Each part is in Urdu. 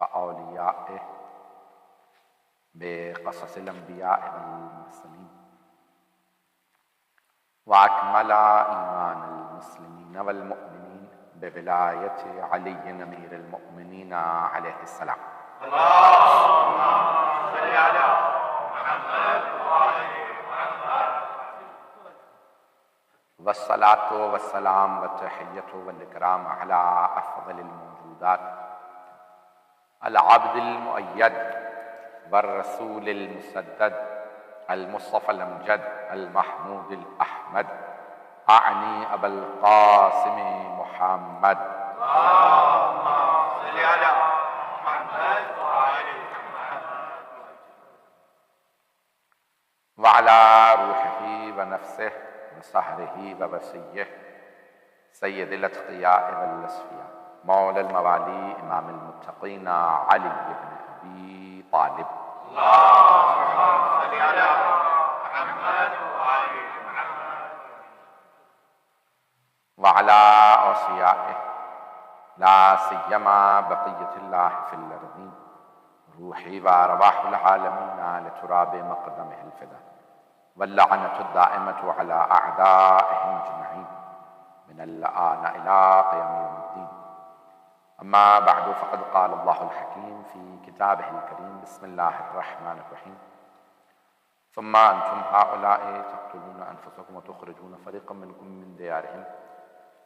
وأوليائه بقصص الأنبياء والمرسلين، وأكمل إيمان المسلمين والمؤمنين بولاية علي أمير المؤمنين عليه السلام. اللهم صل على محمد وآل محمد. والصلاة والسلام والتحية والإكرام على أفضل الموجودات، العبد المؤيد والرسول المسدد المصطفى الأمجد المحمود الأحمد، أعني أبا القاسم محمد. اللهم صل على محمد وآل محمد. وعلى روحه ونفسه وصهره ووسيه سيد الأتقياء والأصفياء مولى الموالي إمام المتقين علي بن أبي طالب. اللهم صل على محمد وآل محمد. وعلى أوصيائه لا سيما بقية الله في الأرضين، روحي وأرواح العالمين لتراب مقدمه الفداء، واللعنة الدائمة على أعدائهم أجمعين من الآن إلى قيام يوم الدين. أما بعد، فقد قال الله الحكيم في كتابه الكريم: بسم الله الرحمن الرحيم. ثم أنتم هؤلاء تقتلون أنفسكم وتخرجون فريقا منكم من ديارهم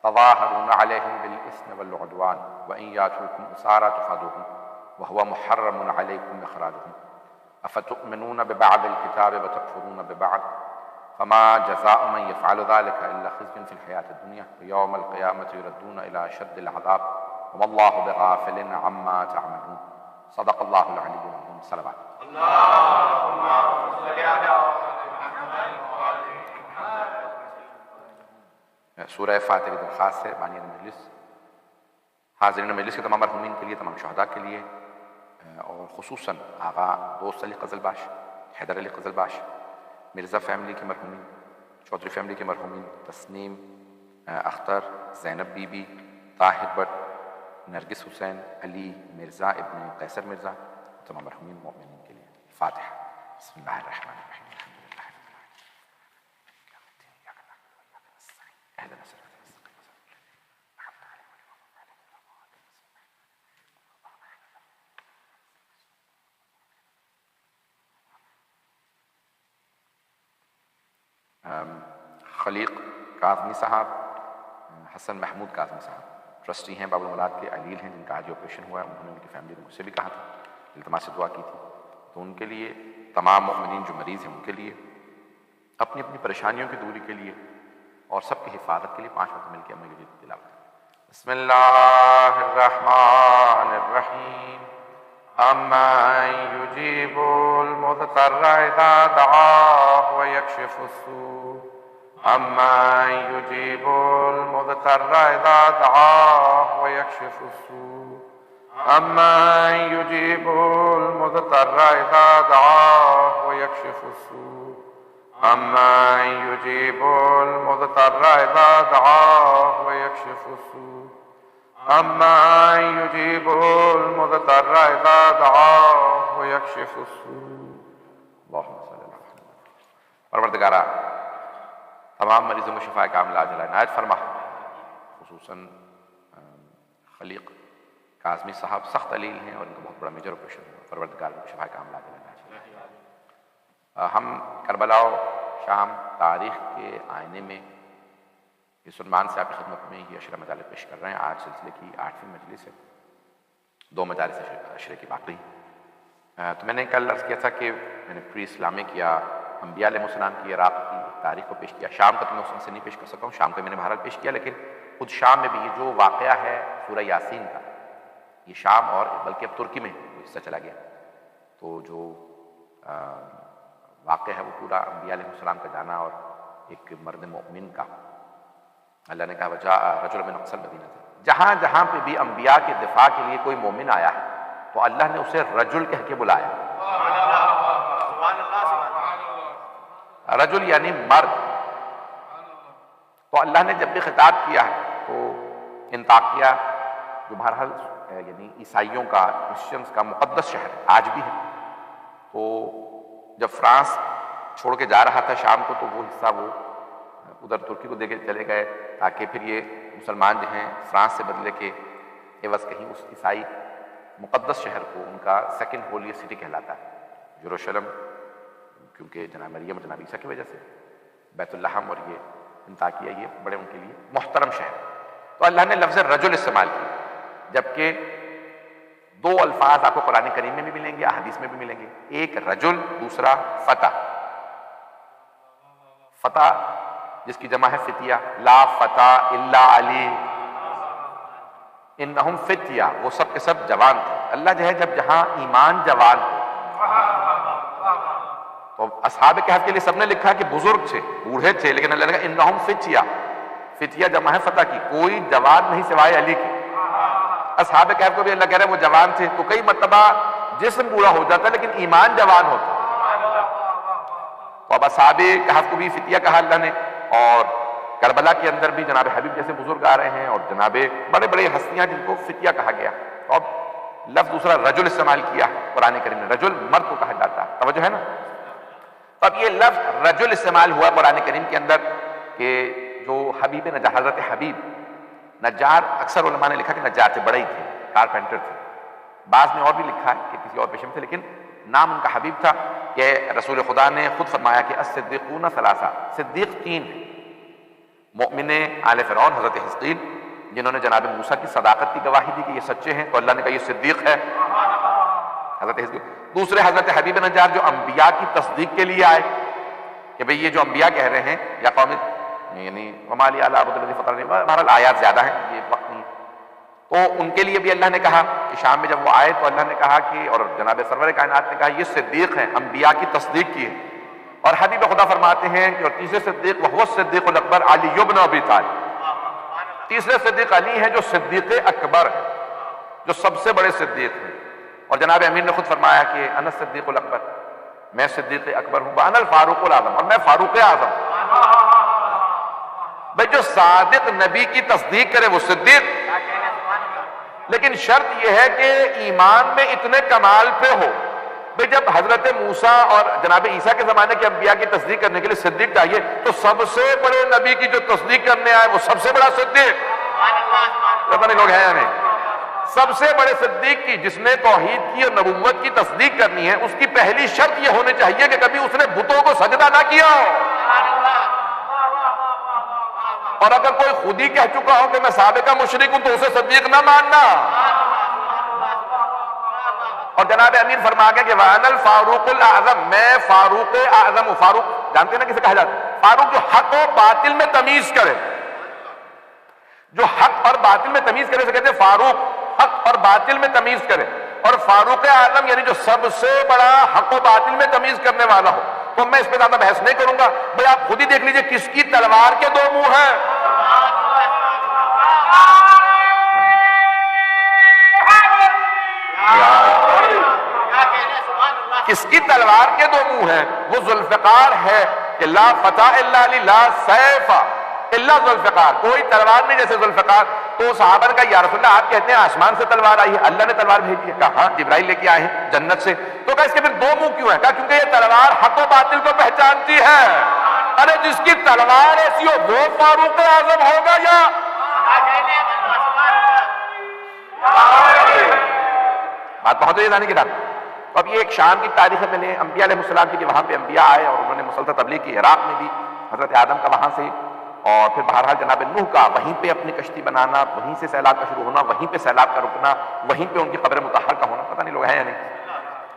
تظاهرون عليهم بالإثم والعدوان، وإن يأتوكم أسارى تفادوهم وهو محرم عليكم إخراجهم، أفتؤمنون ببعض الكتاب وتكفرون ببعض، فما جزاء من يفعل ذلك إلا خزي في الحياة الدنيا، ويوم القيامة يردون إلى أشد العذاب، وما الله بغافل عما تعملون. صدق الله العلي العظيم. صلوات. اللهم صل على محمد وآل محمد. سورہ فاتحہ کی درخواست ہے بانی مجلس، حاضرین مجلس کے تمام مرحومین کے لیے، تمام شہداء کے لیے، اور خصوصاً آغا دوست علی قزلباش، حیدر علی قزلباش، مرزا فیملی کے مرحومین، چودھری فیملی کے مرحومین، تسنیم اختر، زینب بی بی، طاہر بٹ، نرگس حسین، علی مرزا ابن قیصر مرزا، تمام مرحومین مومنین کے لیے فاتحہ۔ بسم اللہ الرحمن الرحیم۔ خلیق کاظمی صاحب، حسن محمود کاظمی صاحب ٹرسٹی ہیں، باب المراد کے علیل ہیں، جن کا آج آپریشن ہوا ہے۔ انہوں نے ان کی فیملی نے مجھ سے بھی کہا تھا، التماس سے دعا کی تھی، تو ان کے لیے، تمام مؤمنین جو مریض ہیں ان کے لیے، اپنی اپنی پریشانیوں کی دوری کے لیے اور سب کی حفاظت کے لیے 5 وقت مل کے ہمیں یہ تلاوت۔ بسم اللہ الرحمن الرحیم۔ امن یجیب المضطر اذا دعاہ ویکشف السوء، امن یجیب المضطر اذا دعاہ ویکشف السوء، امن یجیب المضطر اذا دعاہ ویکشف السوء، امن یجیب المضطر اذا دعاہ ویکشف السوء، امن یجیب المضطر اذا دعاہ ویکشف السوء۔ اللہم صلی اللہ علیہ وسلم۔ پروردگارہ، تمام مریضوں کو شفا کاملہ عاجلہ عنایت فرما، خصوصاً خلیق کاظمی صاحب سخت علیل ہیں اور ان کا بہت بڑا میجر آپریشن ہوا، پروردگار کو شفا کاملہ عاجلہ عنایت فرما۔ ہم کربلا و شام تاریخ کے آئینے میں اس عنوان سے آپ کی خدمت میں یہ عشرہ مجالس پیش کر رہے ہیں۔ آج سلسلے کی 8ویں مجلس ہے، 2 مجالس عشرے کی باقی۔ تو میں نے کل عرض کیا تھا کہ میں نے پری اسلامک یا انبیاء علیہ السلام کی عراق کی تاریخ کو پیش کیا۔ شام کا تو میں اس سے نہیں پیش کر سکا ہوں، شام کا میں نے بہرحال پیش کیا، لیکن خود شام میں بھی یہ جو واقعہ ہے سورہ یاسین کا، یہ شام اور بلکہ اب ترکی میں وہ حصہ چلا گیا، تو جو واقعہ ہے وہ پورا انبیاء علیہ السلام کا جانا اور ایک مرد مؤمن کا۔ اللہ نے کہا وجاء رجل من اقصى المدینہ، جہاں جہاں پہ بھی انبیاء کے دفاع کے لیے کوئی مومن آیا ہے تو اللہ نے اسے رجل کہہ کے بلایا۔ رجل یعنی مرد۔ تو اللہ نے جب بھی خطاب کیا ہے تو انطاکیہ جو بہرحال یعنی عیسائیوں کا، کرسچنس کا مقدس شہر ہے، آج بھی ہے۔ تو جب فرانس چھوڑ کے جا رہا تھا شام کو، تو وہ حصہ وہ ادھر ترکی کو دے کے چلے گئے، تاکہ پھر یہ مسلمان جو ہیں فرانس سے بدلے کے عوض کہیں اس عیسائی مقدس شہر کو، ان کا سیکنڈ ہولیا سٹی کہلاتا ہے یروشلم، کیونکہ جناب مریم جناب عیسیٰ کی وجہ سے، بیت الحم اور یہ انطاکیہ، یہ بڑے ان کے لیے محترم شہر۔ تو اللہ نے لفظ رجل استعمال کیا، جبکہ دو الفاظ آپ کو قرآن کریم میں بھی ملیں گے، احادیث میں بھی ملیں گے، ایک رجل، دوسرا فتح۔ فتح جس کی جمع ہے فتیہ، لا فتح الا علی انہم فتیہ، وہ سب کے سب جوان تھے۔ اللہ جو ہے جب جہاں ایمان جوان ہو، تو اصحاب کہف کے لیے سب نے لکھا کہ بزرگ تھے، بوڑھے تھے، لیکن اللہ نے کہا انہم فتیہ، فتیہ جمع ہے فتح کی، کوئی جوان نہیں سوائے علی کے۔ اصحاب کہف کو بھی اللہ کہہ رہے ہیں وہ جوان تھے، تو کئی مرتبہ جسم بوڑھا ہو جاتا لیکن ایمان جوان ہوتا۔ تو اب اصحاب کہف کو بھی فتیہ کہا اللہ نے، اور کربلا کے اندر بھی جناب حبیب جیسے بزرگ آ رہے ہیں، اور جناب بڑے بڑے ہستیاں جن کو فتیہ کہا گیا۔ تو اب لفظ دوسرا رجل استعمال کیا قرآن کریم نے، رجل مرد کو کہا جاتا ہے، توجہ ہے نا۔ تو اب یہ لفظ رجل استعمال ہوا قرآن کریم کے اندر کہ جو حبیب نجار، حضرت حبیب نجار، اکثر علماء نے لکھا کہ نجار تھے، بڑے ہی تھے، کارپینٹر تھے، بعض میں اور بھی لکھا ہے کہ کسی اور پیشے میں تھے، لیکن نام ان کا حبیب تھا کہ رسول خدا نے خود فرمایا کہ الصدیقون ثلاثہ، صدیق تین ہیں، مؤمن آل فرعون حضرت حزقیل جنہوں نے جناب موسیٰ کی صداقت کی گواہی دی کہ یہ سچے ہیں، تو اللہ نے کہا یہ صدیق ہے، حضرت حزقیل۔ دوسرے حضرت حبیب نجار جو انبیاء کی تصدیق کے لیے آئے کہ بھئی یہ جو انبیاء کہہ رہے ہیں یا قوم، یعنی وما لی الا عبد الذی فطرنی، بہرحال آیات زیادہ ہیں، یہ وقت نہیں، تو ان کے لیے بھی اللہ نے کہا کہ شام میں جب وہ آئے تو اللہ نے کہا کہ، اور جناب سرور کائنات نے کہا یہ صدیق ہیں، انبیاء کی تصدیق کی ہے۔ اور حبیب خدا فرماتے ہیں کہ اور تیسرے صدیق وہو الصدیق الاکبر علی بن ابی طالب، تیسرے صدیق علی ہیں جو صدیق اکبر ہے، جو سب سے بڑے صدیق ہیں۔ اور جناب امیر نے خود فرمایا کہ انا الصدیق الاکبر، میں صدیق اکبر ہوں، وانا الفاروق الاعظم، اور میں فاروق اعظم۔ بھئی جو صادق نبی کی تصدیق کرے وہ صدیق، لیکن شرط یہ ہے کہ ایمان میں اتنے کمال پہ ہو۔ بھئی جب حضرت موسیٰ اور جناب عیسیٰ کے زمانے کے انبیاء کی تصدیق کرنے کے لیے صدیق چاہیے، تو سب سے بڑے نبی کی جو تصدیق کرنے آئے وہ سب سے بڑا صدیق، پتہ نہیں لوگ ہیں یا نہیں، سب سے بڑے صدیق کی، جس نے توحید کی اور نبوت کی تصدیق کرنی ہے، اس کی پہلی شرط یہ ہونی چاہیے کہ کبھی اس نے بتوں کو سجدہ نہ کیا ہو، اور اگر کوئی خود ہی کہہ چکا ہو کہ میں سابقہ مشرک ہوں تو اسے صدیق نہ ماننا۔ اور جناب امیر فرما گیا کہ وَأَنَا الْفَارُوقُ الْأَعْظَمُ، میں فاروق اعظم ہوں۔ فاروق جانتے ہیں نا کسے کہا جاتا ہے؟ فاروق جو حق و باطل میں تمیز کرے، جو حق اور باطل میں تمیز کرے سے کہتے ہیں فاروق، حق اور باطل میں تمیز کرے، اور فاروق اعظم یعنی جو سب سے بڑا حق و باطل میں تمیز کرنے والا ہو۔ تو میں اس پہ زیادہ بحث نہیں کروں گا، بھئی آپ خود ہی دیکھ لیجئے کس کی تلوار کے دو منہ ہیں، کس کی تلوار کے دو منہ ہیں؟ وہ ذوالفقار ہے کہ لا فتح الا علی، لا سیف الا ذوالفقار، کوئی تلوار نہیں جیسے ذوالفقار۔ تو صحابہ نے کہا یا رسول اللہ آپ کہتے ہیں آسمان سے تلوار آئی ہے، اللہ نے تلوار بھیجی ہے؟ کہا ہاں جبرائیل لے کے آئے ہیں جنت سے۔ تو کہا اس کے پھر دو منہ کیوں ہیں؟ کہا کیونکہ یہ تلوار حق و باطل کو پہچانتی ہے۔ ارے جس کی تلوار ایسی ہو وہ فاروق اعظم ہوگا یا بات بہت ہے جانے کی بات۔ تو اب یہ ایک شام کی تاریخ ہے، میں نے انبیاء علیہ السلام کی کہ وہاں پہ انبیاء آئے اور انہوں نے مسلسل تبلیغ کی، عراق میں بھی حضرت آدم کا وہاں سے، اور پھر بہرحال جناب نوح کا وہیں پہ اپنی کشتی بنانا، وہیں سے سیلاب کا شروع ہونا، وہیں پہ سیلاب کا رکنا، وہیں پہ ان کی قبر مطہر کا ہونا، پتہ نہیں لوگ ہیں یا نہیں۔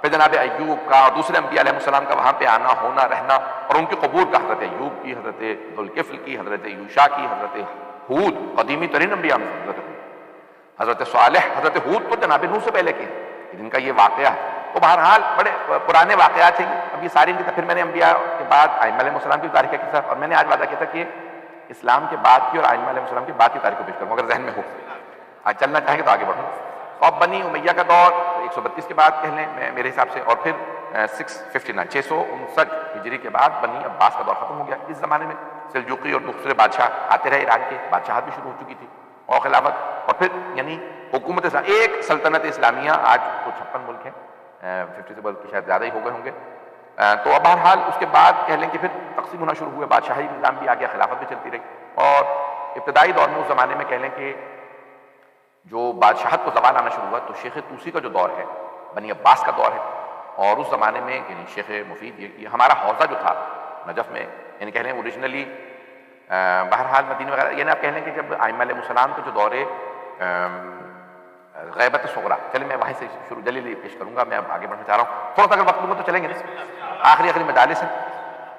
پھر جناب ایوب کا اور دوسرے انبیاء علیہ السلام کا وہاں پہ آنا ہونا رہنا، اور ان کی قبور کا، حضرت ایوب کی، حضرت ذوالکفل کی، حضرت یوشع کی، حضرت ہود، قدیمی ترین انبیاء میں حضرت صالح، حضرت ہود تو جناب نوح سے پہلے کے جن کا یہ واقعہ ہے۔ تو بہرحال بڑے پرانے واقعات ہیں، اب یہ ساری ان کی، پھر میں نے انبیاء کے بعد ائمہ علیہ السلام کی تاریخ کے ساتھ، اور میں نے آج وعدہ کیا تھا کہ اسلام کے بعد کی اور ائمہ علیہ السلام کے بعد کی تاریخ کو پیش کروں اگر ذہن میں ہو، آج چلنا چاہیں گے تو آگے بڑھوں۔ تو اب بنی امیہ کا دور 132 کے بعد کہہ لیں میرے حساب سے، اور پھر 659 ہجری کے بعد بنی عباس کا دور ختم ہو گیا۔ اس زمانے میں سلجوقی اور دوسرے بادشاہ آتے رہے، ایران کے بادشاہت بھی شروع ہو چکی تھی، اور خلافت اور پھر یعنی حکومت ایک سلطنت اسلامیہ، آج تو 56 ملک ہیں، 50 سے بلکہ شاید زیادہ ہی ہو گئے ہوں گے. تو اب بہرحال اس کے بعد کہہ لیں کہ پھر تقسیم ہونا شروع ہوئے، بادشاہی نظام بھی آ گیا، خلافت بھی چلتی رہی. اور ابتدائی دور میں اس زمانے میں کہہ لیں کہ جو بادشاہت کو زوال آنا شروع ہوا تو شیخ طوسی کا جو دور ہے بنی عباس کا دور ہے. اور اس زمانے میں یعنی شیخ مفید یہ ہمارا حوزہ جو تھا نجف میں، یعنی کہہ لیں اوریجنلی بہرحال مدینہ وغیرہ، یعنی آپ کہہ لیں کہ جب ائمہ علیہ السلام کا جو دور غیبت صغریٰ، چلیں میں وہیں سے شروع جلیلی پیش کروں گا. میں اب آگے بڑھنا چاہ رہا ہوں، تھوڑا سا اگر وقت لوں گا تو چلیں گے. آخری مجالس ہیں،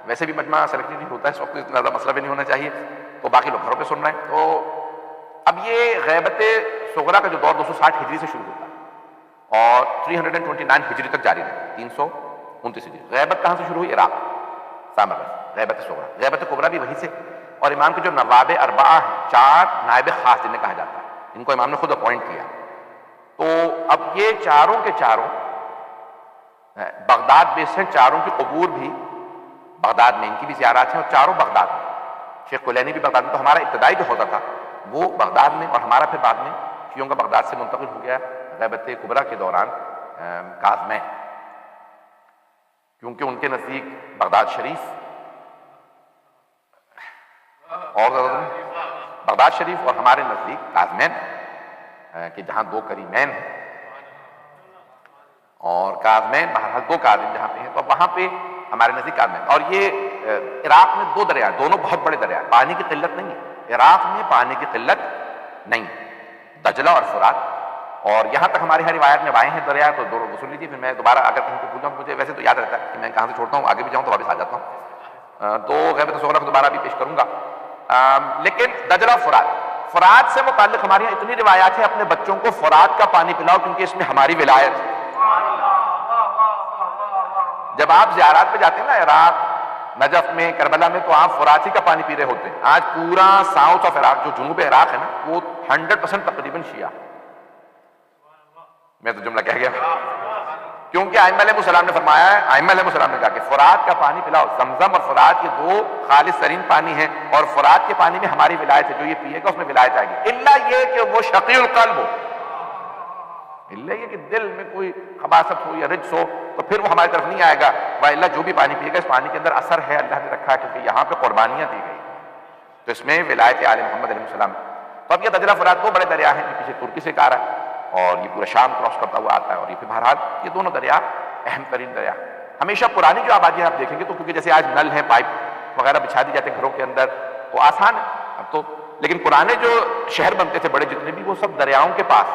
ویسے بھی مجمع سلیکٹ نہیں ہوتا ہے اس وقت، اتنا زیادہ مسئلہ بھی نہیں ہونا چاہیے، تو باقی لوگ گھروں پہ سن رہے ہیں. تو اب یہ غیبت صغریٰ کا جو دور 260 ہجری سے شروع ہوتا ہے اور 329 ہجری تک جاری رہتا ہے، 329 ہجری. غیبت کہاں سے شروع ہوئی؟ عراق، سامراج، غیبت صغریٰ. غیبت کبریٰ بھی وہیں سے. اور امام کے جو نواب اربعہ ہیں، 4 نائب خاص جنہیں کہا جاتا ہے، ان کو امام نے خود اپوائنٹ کیا. تو اب یہ چاروں کے چاروں بغداد بیس ہیں، چاروں کی قبور بھی بغداد میں، ان کی بھی زیارات ہیں، اور چاروں بغداد میں. شیخ کلینی بھی بغداد میں. تو ہمارا ابتدائی جو حوزہ تھا وہ بغداد میں، اور ہمارا پھر بعد میں شیعوں کا بغداد سے منتقل ہو گیا غیبت کبریٰ کے دوران کاظمین، کیونکہ ان کے نزدیک بغداد شریف اور بغداد شریف اور ہمارے نزدیک کاظمین کہ جہاں 2 کریمین ہیں، اور کاظمین بہرحال 2 کاظم جہاں پہ ہیں، تو وہاں پہ ہمارے نزدیک کاظمین. اور یہ عراق میں 2 دریا، دونوں بہت بڑے دریا، پانی کی قلت نہیں ہے عراق میں، پانی کی قلت نہیں، دجلہ اور فرات. اور یہاں تک ہماری ہر روایت میں آئے ہیں دریا، تو دونوں سن لیجیے. پھر میں دوبارہ اگر کہیں پہ بھول جاؤں، مجھے ویسے تو یاد رہتا ہے کہ میں کہاں سے چھوڑتا ہوں، آگے بھی جاؤں تو واپس آ جاتا ہوں. تو غیبت صغریٰ کو دوبارہ بھی پیش کروں گا. لیکن دجلہ فرات سے متعلق ہمارے یہاں اتنی روایات ہیں، اپنے بچوں کو فرات کا پانی پلاؤ کیونکہ اس میں ہماری ولایت ہے. جب آپ زیارات پہ جاتے ہیں نا عراق، نجف میں، کربلا میں، تو آپ فراتی کا پانی پی رہے ہوتے ہیں. آج پورا ساؤتھ آف عراق، جو جنوب عراق ہے نا، وہ 100% تقریباً شیعہ. میں تو جملہ کہہ گیا، کیونکہ ائمہ علیہ السلام نے فرمایا ہے، ائمہ علیہ السلام نے کہا کہ فرات کا پانی پلاؤ. زمزم اور فرات یہ 2 خالص ترین پانی ہیں، اور فرات کے پانی میں ہماری ولایت ہے. جو یہ پیے گا اس میں ولایت آئے گی، الا یہ کہ وہ شقی القلب ہو، الا یہ کہ دل میں کوئی خباثت ہو یا رجس ہو تو پھر وہ ہماری طرف نہیں آئے گا. والا جو بھی پانی پیے گا، اس پانی کے اندر اثر ہے، اللہ نے رکھا ہے، کیونکہ یہاں پہ قربانیاں دی گئی، تو اس میں ولایت آل محمد علیہ السلام. تو اب یہ دجلہ فرات 2 بڑے دریا ہیں، یہ پیچھے ترکی سے کار ہے اور یہ پورا شام کراس کرتا ہوا آتا ہے. اور یہ پھر بہرحال یہ دونوں دریا اہم ترین دریا. ہمیشہ پرانی جو آبادیاں آپ دیکھیں گے تو کیونکہ جیسے آج نل ہیں، پائپ وغیرہ بچھا دی جاتے ہیں گھروں کے اندر تو آسان ہے اب تو، لیکن پرانے جو شہر بنتے تھے بڑے جتنے بھی، وہ سب دریاؤں کے پاس،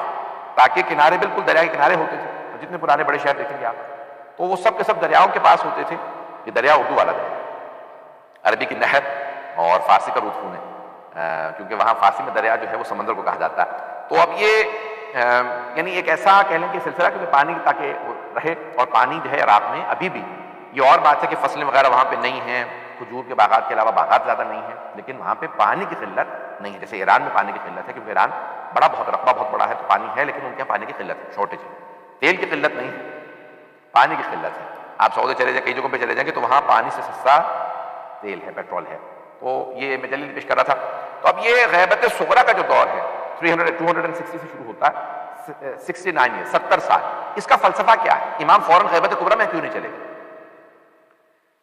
تاکہ کنارے بالکل دریا کے کنارے ہوتے تھے. جتنے پرانے بڑے شہر دیکھیں گے آپ تو وہ سب کے سب دریاؤں کے پاس ہوتے تھے. یہ دریا اردو والا دریا، عربی کی نہر اور فارسی کا رودخون ہے، کیونکہ وہاں فارسی میں دریا جو ہے وہ سمندر کو کہا جاتا ہے. تو اب یہ یعنی ایک ایسا کہہ لیں کہ سلسلہ کہ پانی تاکہ رہے. اور پانی جو ہے عراق میں ابھی بھی، یہ اور بات ہے کہ فصلیں وغیرہ وہاں پہ نہیں ہیں، کھجور کے باغات کے علاوہ باغات زیادہ نہیں ہیں، لیکن وہاں پہ پانی کی قلت نہیں ہے. جیسے ایران میں پانی کی قلت ہے، کیونکہ ایران بہت رقبہ بہت بڑا ہے تو پانی ہے، لیکن ان کے یہاں پانی کی قلت ہے، شارٹیج ہے. تیل کی قلت نہیں ہے، پانی کی قلت ہے. آپ سعودی چلے جائیں، کئی جگہوں پہ چلے جائیں گے تو وہاں پانی سے سستا تیل ہے، پیٹرول ہے. تو یہ میں جلدی پیش کر رہا تھا. تو اب یہ غیبت صغریٰ کا جو دور ہے 260 سے شروع ہوتا ہے، 69 ہے، 70 سال. اس کا فلسفہ کیا ہے؟ امام فوراً غیبت کبریٰ میں کیوں نہیں چلے گئے؟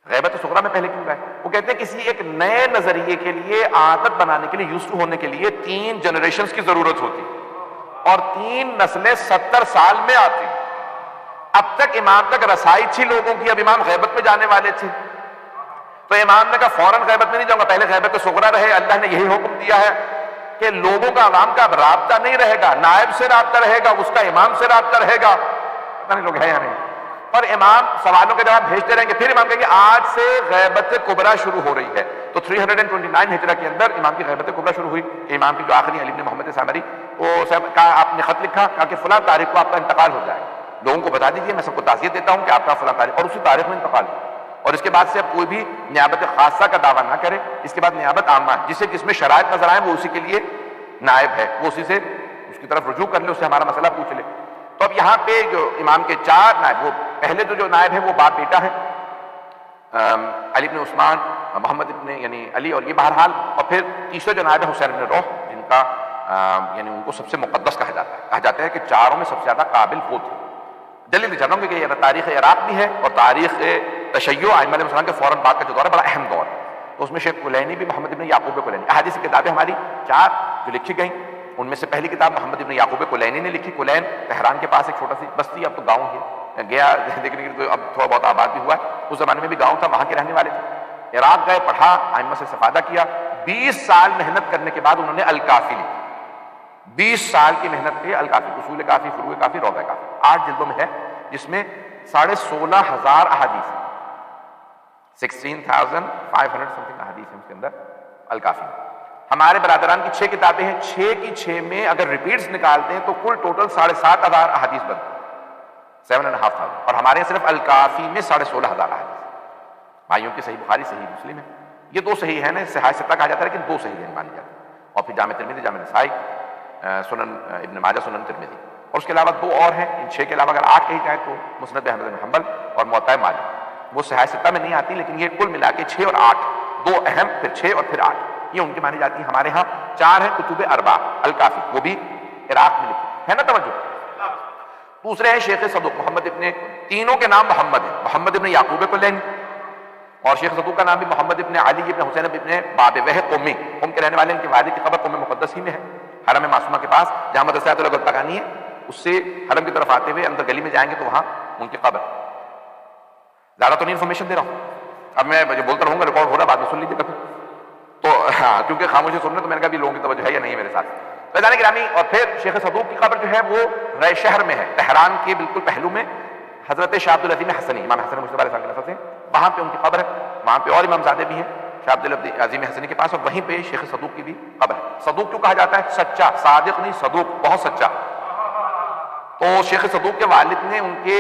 غیبت صغریٰ میں پہلے کیوں گئے؟ وہ کہتے ہیں کسی ایک نئے نظریے کے لیے، عادت بنانے کے لیے، یوز ٹو ہونے کے لیے 3 جنریشنز کی ضرورت ہوتی، اور 3 نسلیں 70 سال میں آتی. اب تک امام تک رسائی تھی لوگوں کی، اب امام غیبت میں جانے والے تھے. تو امام نے کہا فوراً غیبت میں نہیں جاؤں گا، پہلے غیبت صغریٰ رہے. اللہ نے یہی حکم دیا ہے کہ لوگوں کا، عوام کا رابطہ نہیں رہے گا، نائب سے رابطہ رہے گا، اس کا امام سے رابطہ رہے گا. پتہ نہیں لوگ ہیں یا نہیں، پر امام سوالوں کے جواب بھیجتے رہیں گے. پھر امام کہیں گے آج سے غیبت کبریٰ شروع ہو رہی ہے. تو 329 ہجرہ کے اندر امام کی غیبت کبریٰ شروع ہوئی. امام کی جو آخری علی بن محمد سامری، وہ صاحب کا آپ نے خط لکھا کہ فلاں تاریخ کو آپ کا انتقال ہو جائے، لوگوں کو بتا دیجیے، میں سب کو تعزیت دیتا ہوں کہ آپ کا فلاں تاریخ، اور اسی تاریخ میں انتقال ہو. اور اس کے بعد سے اب کوئی بھی نیابت خاصہ کا دعویٰ نہ کرے. اس کے بعد نیابت عامہ، جس میں شرائط نظر آئیں وہ اسی کے لیے نائب ہے، وہ اسی سے اس کی طرف رجوع کر لے، اس سے ہمارا مسئلہ پوچھ لے. تو اب یہاں پہ جو امام کے 4 نائب، وہ پہلے تو جو نائب ہے وہ باپ بیٹا ہے، علی بن عثمان، محمد ابن یعنی علی، اور یہ بہرحال. اور پھر تیسرے جو نائب ہے حسین بن روح، جن کا یعنی ان کو سب سے مقدس کہا جاتا ہے. کہا جاتا ہے کہ چاروں میں سب سے زیادہ قابل وہ تھے. جلدی چل رہا ہوں کہ یہ تاریخ عراق بھی ہے اور تاریخ تشیع ائمہ علیہ السلام کے فوراً بعد کا جو دور ہے بڑا اہم دور ہے. تو اس میں شیخ کلینی بھی محمد ابن یعقوب کلینی، احادیث کی کتابیں ہماری 4 جو لکھی گئیں ان میں سے پہلی کتاب محمد ابن یعقوب کلینی نے لکھی. کلین تہران کے پاس ایک چھوٹا سی بستی، اب تو گاؤں ہے، گیا دیکھنے کے لیے تو اب تھوڑا بہت آباد بھی ہوا ہے. اس زمانے میں بھی گاؤں تھا، وہاں کے رہنے والے تھے. عراق گئے، پڑھا، ائمہ سے استفادہ کیا. 20 سال محنت کرنے کے بعد انہوں نے الکافی لکھی. 20 سال کی محنت کے الکافی، اصول کافی، فروع کافی، روضہ کافی 8 جلدوں میں ہے، جس میں 16,500 احادیث، 16,500 سم تھنگ احادیث ہیں اس کے اندر الکافی. ہمارے برادران کی 6 کتابیں ہیں، 6 کی 6 میں اگر ریپیٹس نکال دیں تو کل ٹوٹل 7,500 احادیث بنتی، 7,500. اور ہمارے یہاں صرف الکافی میں 16,500 احادیث. بھائیوں کی صحیح بخاری، صحیح مسلم ہے، یہ 2 صحیح ہیں نا، صحاح ستہ کہا جاتا ہے لیکن 2 صحیح ہیں مانی جاتی ہیں. اور پھر جامع ترمذی، جامع نسائی، سنن ابن ماجہ، سنن ترمذی. اور اس کے علاوہ 2 اور ہیں، ان 6 کے علاوہ اگر 8 کہی جائے تو مسند احمد بن حنبل اور موطا مالک. وہ صحاح ستہ میں نہیں آتی لیکن یہ کل ملا کے 6 اور 8، 2 اہم، پھر 6 اور پھر 8، یہ ان کی مانی جاتی ہیں. ہمارے ہاں 4 ہیں کتب اربع الکافی، وہ بھی عراق میں لکھی ہے نا. توجہ. دوسرے ہیں شیخ صدوق محمد ابن، تینوں کے نام محمد ہیں، محمد ابن یعقوب کلینی، اور شیخ صدوق کا نام بھی محمد ابن علی ابن حسین ابن بابویہ قمی، قم کے رہنے والے. ان کے والد کی قبر قم مقدس ہی میں ہے، حرم معصومہ کے پاس، جہاں مدرسہ الغلطانی ہے، اس سے حرم کی طرف آتے ہوئے اندر گلی میں جائیں گے تو وہاں ان کی قبر. زیادہ تو نہیں انفارمیشن دے رہا ہوں، اب میں جو بولتا رہوں گا ریکارڈ ہو رہا، بعد میں سن لیجیے گا تو ہاں، کیونکہ خاموشی سننے تو میں نے کہا بھی لوگوں کی توجہ ہے یا نہیں میرے ساتھ. فیضان گرامی، اور پھر شیخ صدوق کی قبر جو ہے وہ رائے شہر میں ہے، تہران کے بالکل پہلو میں، حضرت شاہ عبد العظیم حسنی، امام حسن مجتبی علیہ السلام کے نسب سے، وہاں پہ ان کی قبر ہے. وہاں پہ اور امام زادے بھی ہیں شاہ عبد العظیم حسنی کے پاس، اور وہیں پہ شیخ صدوق کی بھی قبر ہے. صدوق کیوں کہا جاتا ہے؟ سچا، صادق نہیں، صدوق، بہت سچا. تو شیخ صدوق کے والد نے ان کے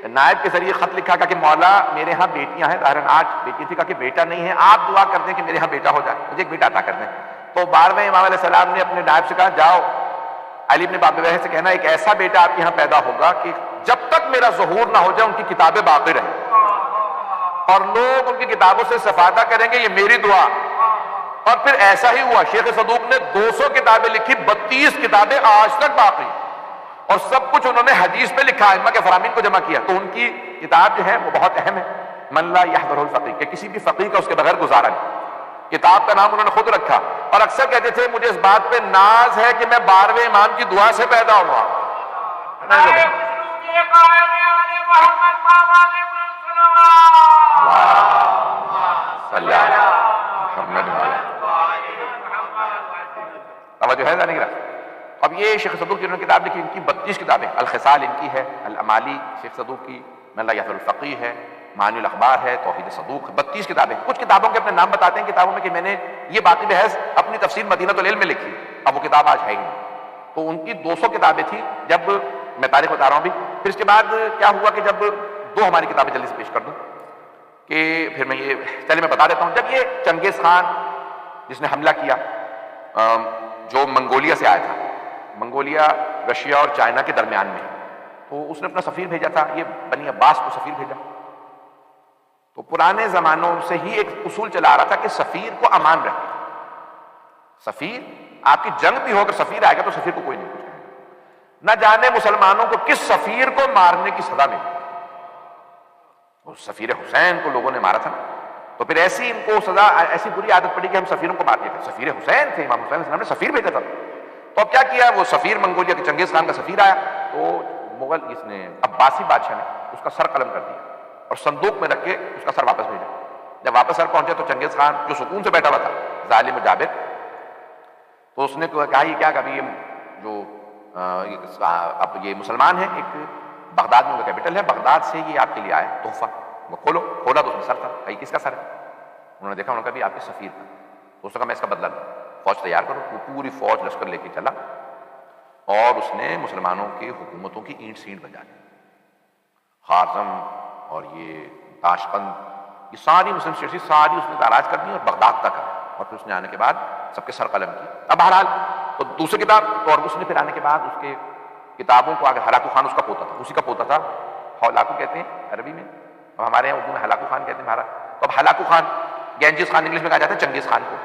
نائب کے ذریعے خط لکھا کہ مولا میرے ہاں بیٹیاں ہیں، ظاہراً 8 بیٹی تھی، کہا کہ بیٹا نہیں ہے، آپ دعا کر دیں کہ میرے ہاں بیٹا ہو جائے، مجھے ایک بیٹا عطا کر دیں. تو 12ویں امام علیہ السلام نے اپنے نائب سے کہا جاؤ علی بن بابویہ سے کہنا ایک ایسا بیٹا آپ کے یہاں پیدا ہوگا کہ جب تک میرا ظہور نہ ہو جائے ان کی کتابیں باقی رہیں اور لوگ ان کی کتابوں سے استفادہ کریں گے، یہ میری دعا. اور پھر ایسا ہی ہوا، شیخ صدوق نے 200 کتابیں لکھی، 32 کتابیں آج تک باقی، اور سب کچھ انہوں نے حدیث پہ لکھا، ائمہ کے فرامین کو جمع کیا. تو ان کی کتاب جو ہے وہ بہت اہم ہے، من لا یحضرہ الفقیہ، کہ کسی بھی فقیہ کا اس کے بغیر گزارا نہیں. کتاب کا نام انہوں نے خود رکھا، اور اکثر کہتے تھے مجھے اس بات پہ ناز ہے کہ میں 12ویں امام کی دعا سے پیدا ہوا. توجہ ہے ذہن کی رات. اب یہ شیخ صدوق جنہوں نے کتاب لکھی، ان کی 32 کتابیں، الخصال ان کی ہے، الامالی شیخ صدوق کی، من لا یحضر الفقیہ ہے، معانی الاخبار ہے، توحید صدوق ہے، 32 کتابیں. کچھ کتابوں کے اپنے نام بتاتے ہیں کتابوں میں کہ میں نے یہ باقی بحث اپنی تفسیر مدینہ العلم میں لکھی، اب وہ کتاب آج ہے ہی نہیں. تو ان کی 200 کتابیں تھیں. جب میں تاریخ بتا رہا ہوں بھی، پھر اس کے بعد کیا ہوا کہ جب 2 ہماری کتابیں جلدی سے پیش کر دوں کہ پھر میں یہ چلے میں بتا دیتا ہوں. جب یہ چنگیز خان جس نے حملہ کیا، جو منگولیا سے آیا تھا، منگولیا رشیا اور چائنا کے درمیان میں، تو اس نے اپنا سفیر بھیجا تھا، یہ بنی عباس کو سفیر بھیجا. تو پرانے زمانوں سے ہی ایک اصول چلا آ رہا تھا کہ سفیر کو امان رکھے. سفیر، آپ کی جنگ بھی ہو اگر سفیر آئے گا تو سفیر کو کوئی نہیں پوچھے گا. نہ جانے مسلمانوں کو کس سفیر کو مارنے کی سزا ملی. وہ سفیر حسین کو لوگوں نے مارا تھا، تو پھر ایسی ان کو سزا، ایسی بری عادت پڑی کہ ہم سفیروں کو مار دیتے. سفیر حسین تھے، امام حسین السلام نے سفیر بھیجا تھا. تو اب کیا کیا، وہ سفیر منگولیا کے چنگیز خان کا سفیر آیا، تو مغل اس نے عباسی بادشاہ نے اس کا سر قلم کر دیا اور صندوق میں رکھ کے اس کا سر واپس بھیجا. جب واپس سر پہنچا تو چنگیز خان جو سکون سے بیٹھا ہوا تھا، ظالم و جابر، تو اس نے کہا یہ کیا، کبھی جو اب یہ مسلمان ہیں، ایک بغداد میں ان کا کیپٹل ہے، بغداد سے یہ آپ کے لیے آیا تحفہ. وہ کھولا تو اس میں سر تھا. کہیں کس کا سر ہے؟ انہوں نے دیکھا، انہوں نے کہا بھی آپ کے سفیر کا. تو اس نے کہا میں اس کا بدلہ لوں، فوج تیار کرو. وہ پوری فوج لشکر لے کے چلا اور اس نے مسلمانوں کی حکومتوں کی اینٹ سینٹ بجا دی. خارزم اور یہ تاشقند، یہ ساری مسلم اسٹیٹس ساری اس نے تاراج کر دی اور بغداد تک آئی. اور پھر اس نے آنے کے بعد سب کے سر قلم کی. اب بہرحال تو دوسری کتاب، اور اس نے پھر آنے کے بعد اس کے کتابوں کو آگے، ہلاکو خان اس کا پوتا تھا، اسی کا پوتا تھا، ہلاکو کہتے ہیں عربی میں، اب ہمارے یہاں اردو میں ہلاکو خان کہتے ہیں بہرحال. تو اب ہلاکو خان، گینجز خان انگلش میں کہا جاتا ہے چنگیز خان کو.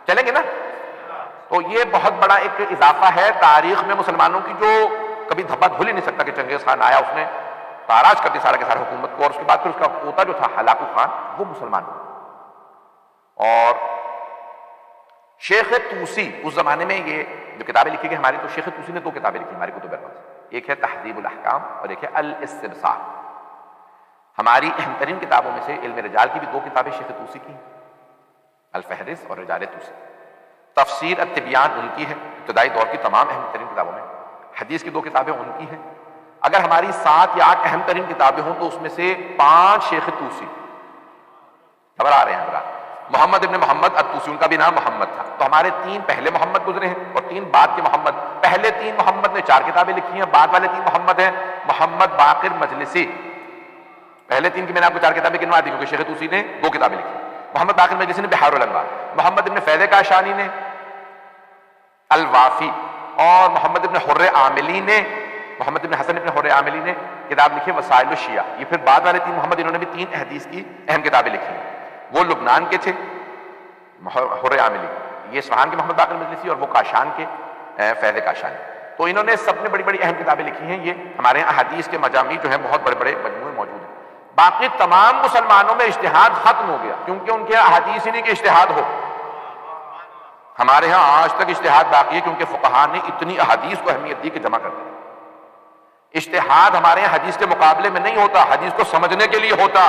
چلیں گے نا؟ تو یہ بہت بڑا ایک اضافہ ہے تاریخ میں مسلمانوں کی جو کبھی دھبا دھل ہی نہیں سکتا کہ چنگیز خان آیا، اس نے تاراج کر دی سارے کے سارے حکومت کو، اور اس کے بعد پھر اس کا پوتا جو تھا ہلاکو خان وہ مسلمان ہوا۔ اور شیخ طوسی اس زمانے میں یہ جو کتابیں لکھی گئی ہماری، تو شیخ طوسی نے 2 کتابیں لکھی ہماری کتب اربعہ، ایک ہے تہذیب الاحکام اور ایک ہے الاستبصار۔ ہماری اہم ترین کتابوں میں سے علم رجال کی بھی 2 کتابیں شیخ طوسی کی، الفہرست اور رجال طوسی۔ تفسیر التبیان ان کی ہے، ابتدائی دور کی تمام اہم ترین کتابوں میں۔ حدیث کی 2 کتابیں ان کی ہیں۔ اگر ہماری 7 یا 8 اہم ترین کتابیں ہوں تو اس میں سے 5 شیخ طوسی، خبر آ رہے ہیں حضرات، محمد ابن محمد الطوسی، ان کا بھی نام محمد تھا، تو ہمارے 3 پہلے محمد گزرے ہیں اور 3 بعد کے محمد۔ پہلے 3 محمد نے 4 کتابیں لکھی ہیں، بعد والے 3 محمد ہیں محمد باقر مجلسی۔ پہلے 3 کی میں نے آپ کو 4 کتابیں گنوا دی کیونکہ شیخ طوسی نے 2 کتابیں لکھی۔ محمد باقر مجلسی نے بحار الانوار، محمد ابن فیض کاشانی نے الوافی، اور محمد ابن حر عاملی نے، محمد ابن حسن ابن حر عاملی نے کتاب لکھی وسائل الشیعہ۔ یہ پھر بعد والے 3 محمد، انہوں نے بھی 3 حدیث کی اہم کتابیں لکھی ہیں۔ وہ لبنان کے تھے حر عاملی، یہ اصفہان کے محمد باقر مجلسی، اور وہ کاشان کے فیض کاشانی۔ تو انہوں نے سب نے بڑی بڑی اہم کتابیں لکھی ہیں۔ یہ ہمارے یہاں احادیث کے مجامع جو ہیں بہت بڑے بڑے مجموعے موجود ہیں۔ باقی تمام مسلمانوں میں اجتہاد ختم ہو گیا کیونکہ ان کے احادیث ہی نہیں کہ اجتہاد ہو۔ ہمارے ہاں آج تک اجتہاد باقی ہے کیونکہ فقہاء نے اتنی احادیث کو اہمیت دی کہ جمع کر دیا۔ اجتہاد ہمارے یہاں حدیث کے مقابلے میں نہیں ہوتا، حدیث کو سمجھنے کے لیے ہوتا۔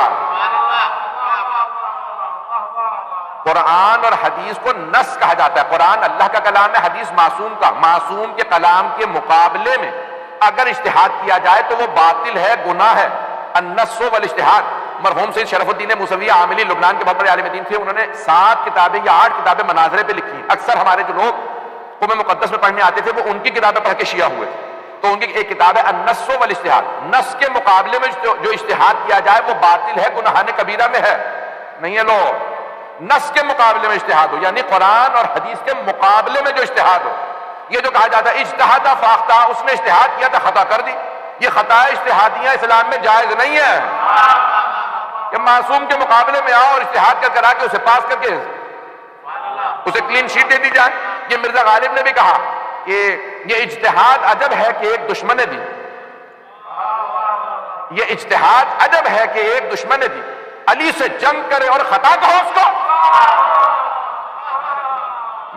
قرآن اور حدیث کو نص کہا جاتا ہے۔ قرآن اللہ کا کلام ہے، حدیث معصوم کا، معصوم کے کلام کے مقابلے میں اگر اجتہاد کیا جائے تو وہ باطل ہے، گناہ ہے۔ النص والاجتہاد، مرحوم سید شرف الدین موسوی عاملی لبنان کے بہت بڑے عالم دین تھے، انہوں نے 7 کتابیں یا 8 کتابیں مناظرے پہ لکھی۔ اکثر ہمارے جو لوگ قوم مقدس میں پڑھنے آتے تھے وہ ان کی کتابیں پڑھ کے شیعہ ہوئے تھے، تو ان کی ایک کتاب ہے النص والاجتہاد، نص کے مقابلے میں جو اجتہاد کیا جائے وہ باطل ہے، گناہان کبیرہ میں ہے، نہیں ہے لوگ۔ نص کے مقابلے میں اجتہاد ہو یعنی قرآن اور حدیث کے مقابلے میں جو اجتہاد ہو، یہ جو کہا جاتا ہے اجتہاد فاختہ، اس نے اجتہاد کیا تھا خطا کر دی، یہ خطا اجتہادیاں اسلام میں جائز نہیں ہے کہ معصوم کے مقابلے میں آؤ اور اجتہاد کرا کے اسے پاس کر کے اسے کلین شیٹ دے دی جائے۔ یہ مرزا غالب نے بھی کہا کہ یہ اجتہاد عجب ہے کہ ایک دشمن دی، یہ اجتہاد عجب ہے کہ ایک دشمن دی علی سے جنگ کرے اور خطا کہو اس کو۔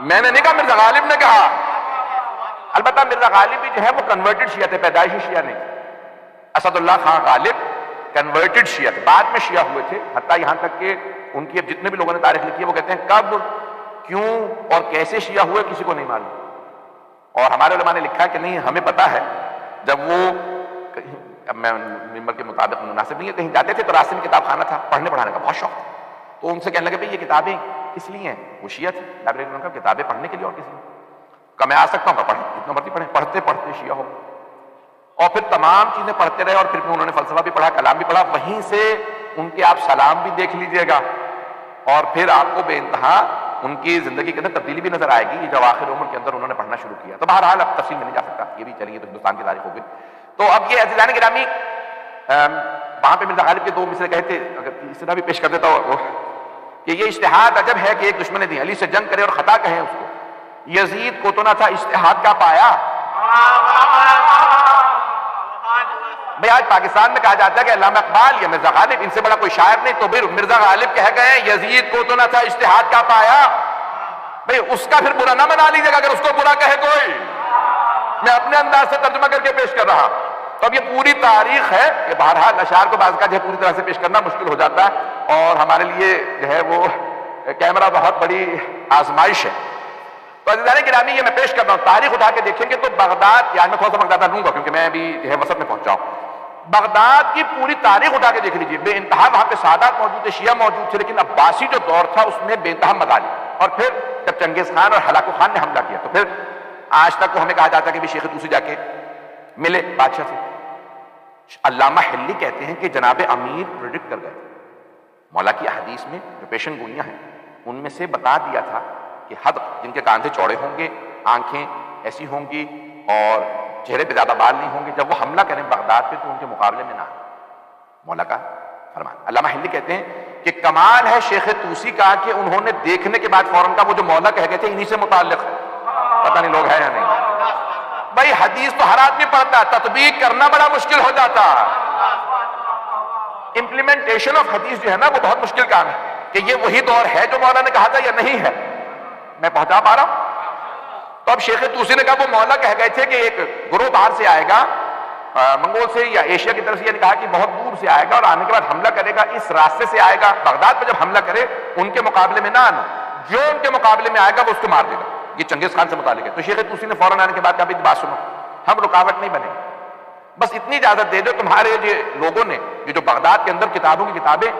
میں نے نہیں کہا، مرزا غالب نے کہا۔ البتہ مرزا غالب بھی جو ہے وہ کنورٹڈ شیعہ تھے، پیدائشی شیعہ نہیں۔ اسد اللہ خان غالب کنورٹڈ شیعہ تھے، بعد میں شیعہ ہوئے تھے، حتیٰ یہاں تک کہ ان کی اب جتنے بھی لوگوں نے تاریخ لکھی ہے وہ کہتے ہیں کب کیوں اور کیسے شیعہ ہوئے کسی کو نہیں معلوم، اور ہمارے علماء نے لکھا کہ نہیں ہمیں پتہ ہے جب وہ اب میں ممبر کے مطابق مناسب نہیں ہے، کہیں جاتے تھے تو راستے میں کتاب خانہ تھا، پڑھنے پڑھانے کا بہت شوق تھا، تو ان سے کہنے لگے بھائی یہ کتابیں کس لیے ہیں؟ وہ شیعہ تھے، لائبریری میں کتابیں پڑھنے کے لیے اور کس لیے؟ کہ میں آ سکتا ہوں، پڑھیں جتنا مرضی پڑھیں۔ پڑھتے پڑھتے شیعہ ہو، اور پھر تمام چیزیں پڑھتے رہے، اور پھر انہوں نے فلسفہ بھی پڑھا، کلام بھی پڑھا، وہیں سے ان کے آپ سلام بھی دیکھ لیجئے گا، اور پھر آپ کو بے انتہا ان کی زندگی کے اندر تبدیلی بھی نظر آئے گی جب آخر عمر کے اندر انہوں نے پڑھنا شروع کیا۔ تو بہرحال اب تفصیل میں نہیں جا سکتا، یہ بھی چلیے تو ہندوستان کی تاریخ ہو گئی۔ تو اب یہ عزیزان گرامی وہاں پہ مرزا غالب کے 2 مثالیں کہتے، اگر اس طرح بھی پیش کر دیتا ہوں کہ یہ اجتہاد عجب ہے کہ ایک دشمن دی علی سے جنگ کرے اور خطا کہیں اس کو، یزید کو تو نہ تھا اجتہاد کا پایا۔ بھئی آج پاکستان میں کہا جاتا ہے کہ علامہ اقبال یا مرزا غالب ان سے بڑا کوئی شاعر نہیں، تو پھر مرزا غالب کہہ گئے یزید کو تو نہ تھا اجتہاد کا پایا۔ بھئی اس کا پھر برا نہ بنا لیجیے گا اگر اس کو برا کہے کوئی، میں اپنے انداز سے ترجمہ کر کے پیش کر رہا۔ تو اب یہ پوری تاریخ ہے کہ بہرحال اشعار کو بعض کا جو ہے پوری طرح سے پیش کرنا مشکل ہو جاتا ہے، اور ہمارے لیے جو ہے وہ کیمرہ بہت بڑی آزمائش ہے۔ تو عزیزان گرامی یہ میں پیش کر رہا ہوں، تاریخ اٹھا کے دیکھیں گے تو بغداد، یعنی میں تھوڑا سا بغداد لوں گا کیونکہ میں ابھی جو ہے وسط میں پہنچا ہوں، بغداد کی پوری تاریخ اٹھا کے دیکھ لیجیے، بے انتہا وہاں پہ سادات موجود تھے، شیعہ موجود تھے، لیکن عباسی جو دور تھا اس میں بے انتہا مغالی، اور پھر جب چنگیز خان اور ہلاکو خان نے حملہ کیا تو پھر آج تک کو ہمیں کہا جاتا ہے کہ بھی شیخ طوسی جا کے ملے بادشاہ سے۔ علامہ حلی کہتے ہیں کہ جناب امیر پریڈکٹ کر گئے، مولا کی احادیث میں جو پیشن گوئیاں ہیں ان میں سے بتا دیا تھا کہ حد جن کے کاندھے چوڑے ہوں گے، آنکھیں ایسی ہوں گی اور چہرے پہ زیادہ بال نہیں ہوں گے، جب وہ حملہ کریں بغداد پہ تو ان کے مقابلے میں نہ آئے، مولا کا فرمان۔ علامہ حلی کہتے ہیں کہ کمال ہے شیخ طوسی کا کہ انہوں نے دیکھنے کے بعد فوراً کا وہ جو مولا کہہ گئے تھے انہی سے متعلق ہے، پتہ نہیں لوگ ہیں یا نہیں؟ بھائی حدیث تو ہر آدمی پڑھتا ہے، تطبیق کرنا بڑا مشکل ہو جاتا ہے۔ امپلیمنٹیشن آف حدیث جو ہے نا وہ بہت مشکل کام ہے کہ یہ وہی دور ہے جو مولا نے کہا تھا یا نہیں ہے۔ میں پہنچا پا رہا ہوں؟ تو اب شیخ طوسی نے کہا وہ مولا کہہ گئے تھے کہ ایک گروہ باہر سے آئے گا، منگول سے یا ایشیا کی طرف سے، یہ نے کہا کہ بہت دور سے آئے گا اور آنے کے بعد حملہ کرے گا، اس راستے سے آئے گا، بغداد پہ جب حملہ کرے ان کے مقابلے میں نہ آنا، جو ان کے مقابلے میں آئے گا وہ اس کو مار دے گا۔ یہ چنگیز خان سے متعلق ہے۔ تو شیخ طوسی نے فوراً آنے کے بعد کہا بھی بات سنو، ہم رکاوٹ نہیں بنے، بس اتنی اجازت دے دو تمہارے لوگوں نے یہ جو بغداد کے اندر کتابوں کی کتابیں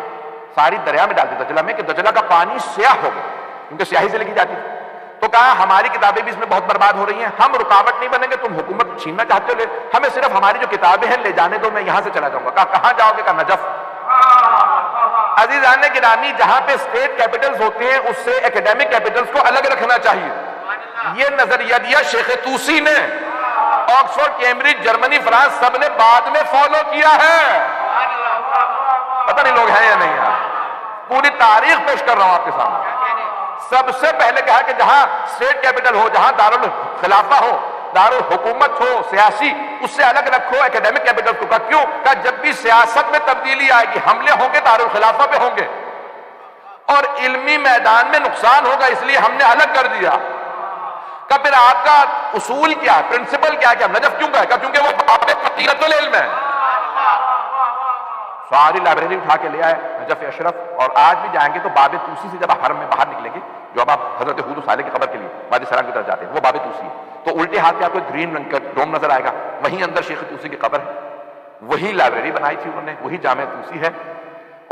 ساری دریا میں ڈال دی دجلہ میں، کہ دجلہ کا پانی سیاہ ہو گیا کیونکہ سیاہی سے لکھی جاتی تھی۔ تو کہا ہماری کتابیں بھی اس میں بہت برباد ہو رہی ہیں، ہم رکاوٹ نہیں بنیں گے، تم حکومت چھیننا چاہتے ہو لے، ہمیں صرف ہماری جو کتابیں ہیں لے جانے دو، میں یہاں سے چلا جاؤں گا۔ کہا کہاں جاؤ گے؟ کہا نجف۔ عزیزان گرامی، جہاں پہ اسٹیٹ کیپٹلز ہوتے ہیں اس سے ایکیڈیمک کیپٹلز کو الگ رکھنا چاہیے۔ یہ نظریہ دیا شیخ طوسی نے، آکسفورڈ، کیمبرج، جرمنی، فرانس سب نے بعد میں فالو کیا ہے۔ پتہ نہیں لوگ ہیں یا نہیں ہیں؟ پوری تاریخ پیش کر رہا ہوں آپ کے سامنے۔ سب سے پہلے کہا کہ جہاں اسٹیٹ کیپٹل ہو، جہاں دارالخلافہ ہو، دارالحکومت ہو سیاسی، اس سے الگ رکھو ایکیڈیمک کیپٹل کو۔ کہا کیوں؟ کہا جب بھی سیاست میں تبدیلی آئے گی، حملے ہوں گے دارالخلافہ پہ ہوں گے اور علمی میدان میں نقصان ہوگا، اس لیے ہم نے الگ کر دیا۔ کہا پھر آپ کا اصول کیا ہے، پرنسپل کیا ہے؟ کہ نجف کیوں کہا؟ کیونکہ وہ باب فقیرۃ العلم ہے۔ ساری لائبریری اٹھا کے لے آئے نجف اشرف، اور آج بھی جائیں گے تو باب طوسی سے جب حرم میں باہر نکلیں گے، جو اب آپ حضرت حود و صالح کی قبر کے لیے وادی سلام کی طرف جاتے ہیں، وہ باب طوسی ہے، تو الٹے ہاتھ پہ آپ کو گرین رنگ کا ڈوم نظر آئے گا، وہیں اندر شیخ طوسی کی قبر ہے، وہی لائبریری بنائی تھی انہوں نے، وہی جامع طوسی ہے،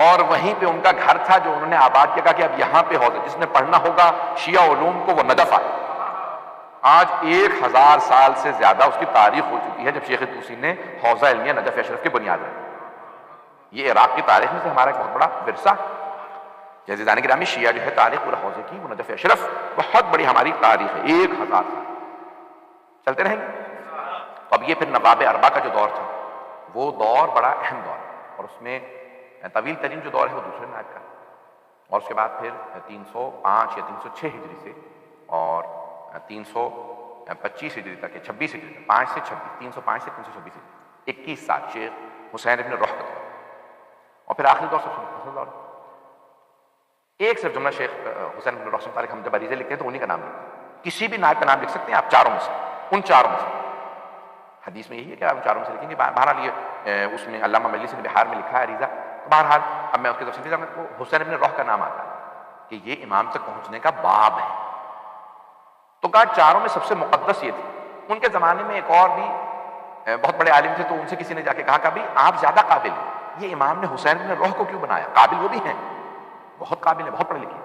اور وہیں پہ ان کا گھر تھا جو انہوں نے آباد کیا۔ کہا کہ اب یہاں پہ حوض ہے، جس نے پڑھنا ہوگا شیعہ علوم کو وہ نجف آئے۔ آج 1000 سال سے زیادہ اس کی تاریخ ہو چکی ہے جب شیخ طوسی نے حوضہ علمیہ نجف اشرف کی بنیاد رکھی۔ یہ عراق کی تاریخ میں سے ہمارا ایک بہت بڑا ورثہ۔ عزیزان گرامی، شیعہ جو ہے تاریخ پورا حوضے کی، وہ نجف اشرف بہت بڑی ہماری تاریخ ہے، 1000 سال چلتے رہیں گے۔ اب یہ پھر نواب اربعہ کا جو دور تھا وہ دور بڑا اہم دور ہے، اور اس میں طویل ترین جو دور ہے وہ دوسرے نائب کا، اور اس کے بعد پھر 305 یا 306 ہجری سے اور 325 ہجری تک، 26 ہجری تک، 5 سے 26، 305 سے 326 ہجری، 21 سال شیخ حسین ابن روح کا دور، اور پھر آخری دور سب سے مختصر دور۔ ایک صرف جملہ شیخ حسین ابن روح سے ہم جب عریضے لکھتے ہیں تو انہی کا نام لکھتے ہیں، کسی بھی نائب کا نام لکھ سکتے ہیں آپ چاروں میں سے، ان چاروں میں سے۔ حدیث میں یہی ہے کہ آپ ان چاروں میں سے لکھیں گے۔ بہرحال یہ اس میں علامہ مجلسی نے بہار میں لکھا ہے عریضہ، تو بہرحال اب میں اس کے تفصیل کو حسین ابن روح کا نام آتا ہے کہ یہ امام تک پہنچنے کا باب ہے۔ تو کہا چاروں میں سب سے مقدس یہ تھی۔ ان کے زمانے میں ایک اور بھی بہت بڑے عالم تھے، تو ان سے کسی نے جا کے کہا کہ بھائی آپ زیادہ قابل ہیں، یہ امام نے حسین ابن روح کو کیوں بنایا؟ قابل وہ بھی ہیں، بہت قابل ہیں، بہت پڑھے لکھے،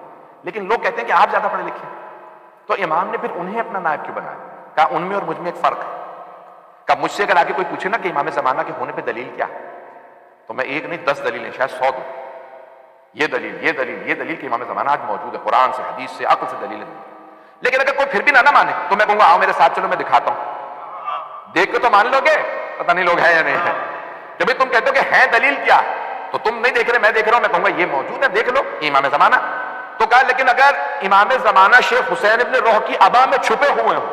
لیکن لوگ کہتے ہیں کہ آپ زیادہ پڑھے لکھے، تو امام نے پھر انہیں اپنا نائب کیوں بنایا؟ کہا ان میں اور مجھ میں ایک فرق ہے۔ کہا مجھ سے اگر آ کے کوئی پوچھے نا کہ امام زمانہ کے ہونے پہ دلیل کیا ہے، تو میں ایک نہیں 10 دلیلیں، شاید 100 دوں، یہ دلیل، یہ دلیل، یہ دلیل کہ امام زمانہ آج موجود ہے، قرآن سے، حدیث سے، عقل سے دلیلیں دوں۔ لیکن اگر کوئی پھر بھی نہ مانے تو میں کہوں گا آؤ میرے ساتھ چلو، میں دکھاتا ہوں، دیکھ کے تو مان لو گے، پتہ نہیں لوگ ہیں یا نہیں ہے۔ جب تم کہتے ہو کہ ہے دلیل کیا، تو تم نہیں دیکھ رہے، میں دیکھ رہا ہوں، میں کہوں گا یہ موجود ہے، دیکھ لو امام زمانہ۔ تو کہا لیکن اگر امام زمانہ شیخ حسین ابن روح کی ابا میں چھپے ہوئے ہوں،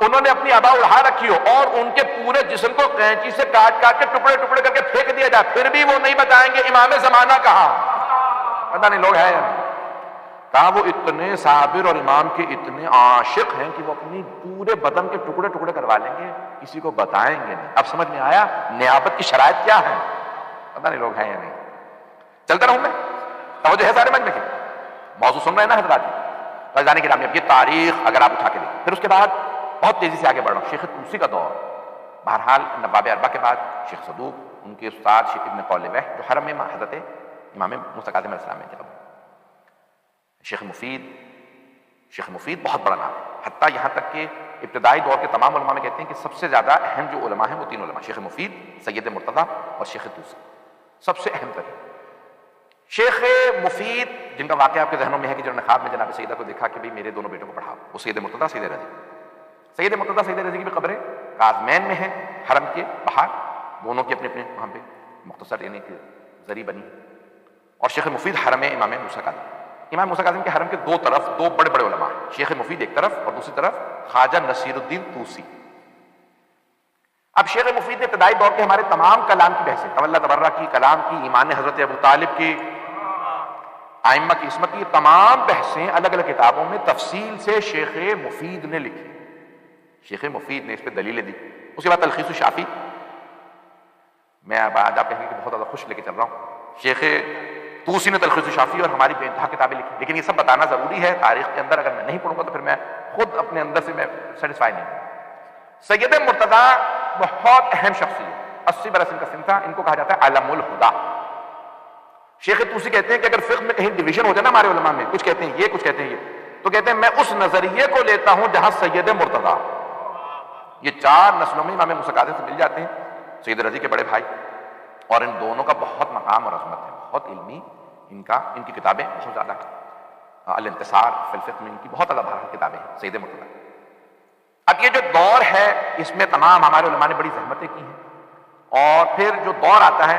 انہوں نے اپنی ابا اڑا رکھی ہو اور ان کے پورے جسم کو قینچی سے کاٹ کاٹ کے ٹکڑے ٹکڑے کر کے پھینک دیا جائے، پھر بھی وہ نہیں بتائیں گے امام زمانہ کہاں۔ پتہ نہیں لوگ ہیں یا نہیں۔ کہا وہ اتنے صابر اور امام کے اتنے عاشق ہیں کہ وہ اپنی پورے بدن کے ٹکڑے ٹکڑے کروا لیں گے، کسی کو بتائیں گے نہیں۔ اب سمجھ میں آیا نیابت کی شرائط کیا ہے؟ پتہ نہیں لوگ ہیں یا نہیں۔ چلتا رہوں میں، توجہ ہے سارے مجمع کی، موضوع سن رہے ہیں نا حضرات؟ رضانی گرامی، اب یہ تاریخ اگر آپ اٹھا کے دیکھیں، پھر اس کے بعد بہت تیزی سے آگے بڑھ رہا ہوں، شیخ طوسی کا دور۔ بہرحال نواب اربعہ کے بعد شیخ صدوق، ان کے استاد شیخ ابن قولوہ جو حرم میں حضرت امام موسیٰ کاظم علیہ السلام میں تھے، شیخ مفید بہت بڑا نام ہے، حتیٰ یہاں تک کہ ابتدائی دور کے تمام علماء میں کہتے ہیں کہ سب سے زیادہ اہم جو علماء ہیں وہ 3 علماء، شیخ مفید، سید مرتضیٰ اور شیخ طوسی، سب سے اہم ترین۔ شیخ مفید جن کا واقعہ آپ کے ذہنوں میں ہے کہ جنہوں نے خواب میں جناب سیدہ کو دیکھا کہ بھئی میرے دونوں بیٹوں کو پڑھاؤ، وہ سید مرتضیٰ، سید رضی۔ سید مرتضیٰ، سید رضی کی بھی قبریں کاظمین میں ہیں، حرم کے باہر، دونوں کی اپنے اپنے وہاں پہ مختصر یعنی کہ زری بنی، اور شیخ مفید حرم امام موسیٰ کاظم۔ امام موسیٰ کاظم کے حرم کے دو طرف دو بڑے بڑے علماء ہیں، شیخ مفید ایک طرف اور دوسری طرف خواجہ نصیر الدین طوسی۔ اب شیخ مفید نے ابتدائی دور کے ہمارے تمام کلام کی بحثیں، طول تبرہ کی، کلام کی، ایمان حضرت ابو طالب کی، ائمہ کی عصمت کی، تمام بحثیں الگ الگ کتابوں میں تفصیل سے شیخ مفید نے لکھی۔ شیخ مفید نے اس پہ دلیلیں دی۔ اس کے بعد تلخیص الشافی، میں اب آج آپ کہیں گے کہ بہت زیادہ خوش لے کے چل رہا ہوں، شیخ طوسی نے تلخیص الشافی اور ہماری بے انتہا کتابیں لکھی، لیکن یہ سب بتانا ضروری ہے تاریخ کے اندر، اگر میں نہیں پڑھوں گا تو پھر میں خود اپنے اندر سے میں سیٹسفائی نہیں ہوں۔ سید مرتضیٰ بہت اہم شخصیت، 80 برس ان کا سن تھا، ان کو کہا جاتا ہے علم الہدا۔ شیخ طوسی کہتے ہیں کہ اگر فقہ میں کہیں ڈویژن ہو جائے نا ہمارے علماء میں، کچھ کہتے ہیں یہ کچھ کہتے ہیں یہ، تو کہتے ہیں میں اس نظریے کو لیتا ہوں جہاں سید مرتضیٰ، یہ 4 نسلوں میں امام موسیٰ کاظم سے مل جاتے ہیں، سید رضی کے بڑے بھائی، اور ان دونوں کا بہت مقام اور عظمت ہے، بہت علمی ان کی کتابیں بہت زیادہ ہیں، الانتصار فی الفقہ میں ان کی بہت زیادہ بھرپور کتابیں ہیں سید مرتضیٰ۔ اب یہ جو دور ہے اس میں تمام ہمارے علماء نے بڑی زحمتیں کی ہیں، اور پھر جو دور آتا ہے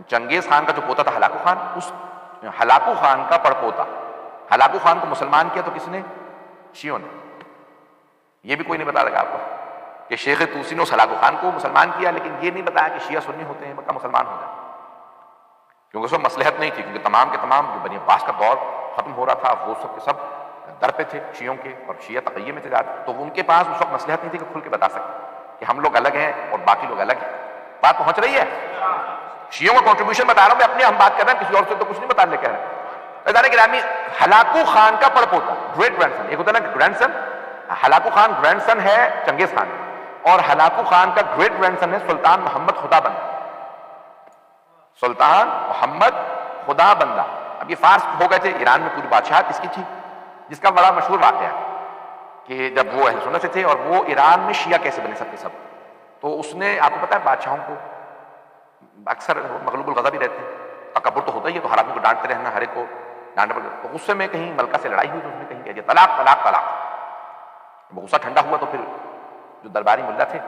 چنگیز خان کا جو پوتا تھا ہلاکو خان، اس ہلاکو خان کا پڑپوتا، ہلاکو خان کو مسلمان کیا تو کس نے؟ شیعوں نے۔ یہ بھی کوئی نہیں بتا لگا آپ کو کہ شیخ طوسی نے اس ہلاکو خان کو مسلمان کیا، لیکن یہ نہیں بتایا کہ شیعہ سنی ہوتے ہیں مکہ مسلمان ہو جائے، کیونکہ اس وقت مصلحت نہیں تھی، کیونکہ تمام کے تمام جو بنی عباس کا دور ختم ہو رہا تھا، وہ سب کے سب در پہ تھے شیعوں کے، اور شیعہ تقیہ میں تھے زیادہ، تو ان کے پاس اس وقت مصلحت نہیں تھی کہ کھل کے بتا سکتے کہ ہم لوگ الگ ہیں اور باقی لوگ الگ ہیں۔ بات پہنچ رہی ہے؟ شیعوں کا کنٹریبیوشن بتا رہا ہوں، میں اپنی ہم بات کر رہے ہیں، کسی اور سے تو کچھ نہیں بتانے کہہ رہے۔ عزیزان گرامی، ہلاکو خان کا پڑپوتا، گریٹ گرینڈ سن، ایک ہوتا ہے نا گرینڈ سن، ہلاکو خان گرینڈ سن ہے چنگیز خان، اور ہلاکو خان کا گریٹ گرینڈ سن ہے سلطان محمد خدا بندہ، سلطان محمد خدا بندہ۔ اب یہ فارس ہو گئے تھے، ایران میں پوری بادشاہت اس کی تھی، جس کا بڑا مشہور واقعہ ہے کہ جب وہ اہل سنت سے تھے اور وہ ایران میں شیعہ کیسے بنے سب کے سب، تو اس نے، آپ کو پتا ہے بادشاہوں کو اکثر مغلوب الغضب ہی رہتے ہیں، تکبر تو ہوتا ہی ہے، تو ہر آدمی کو ڈانٹتے رہنا، ہر ایک کو ڈانٹنا پڑتا، تو غصے میں کہیں ملکہ سے لڑائی ہوئی تو اس نے کہیں کہہ دیا طلاق طلاق طلاق۔ وہ غصہ ٹھنڈا ہوا تو پھر جو درباری ملا تھے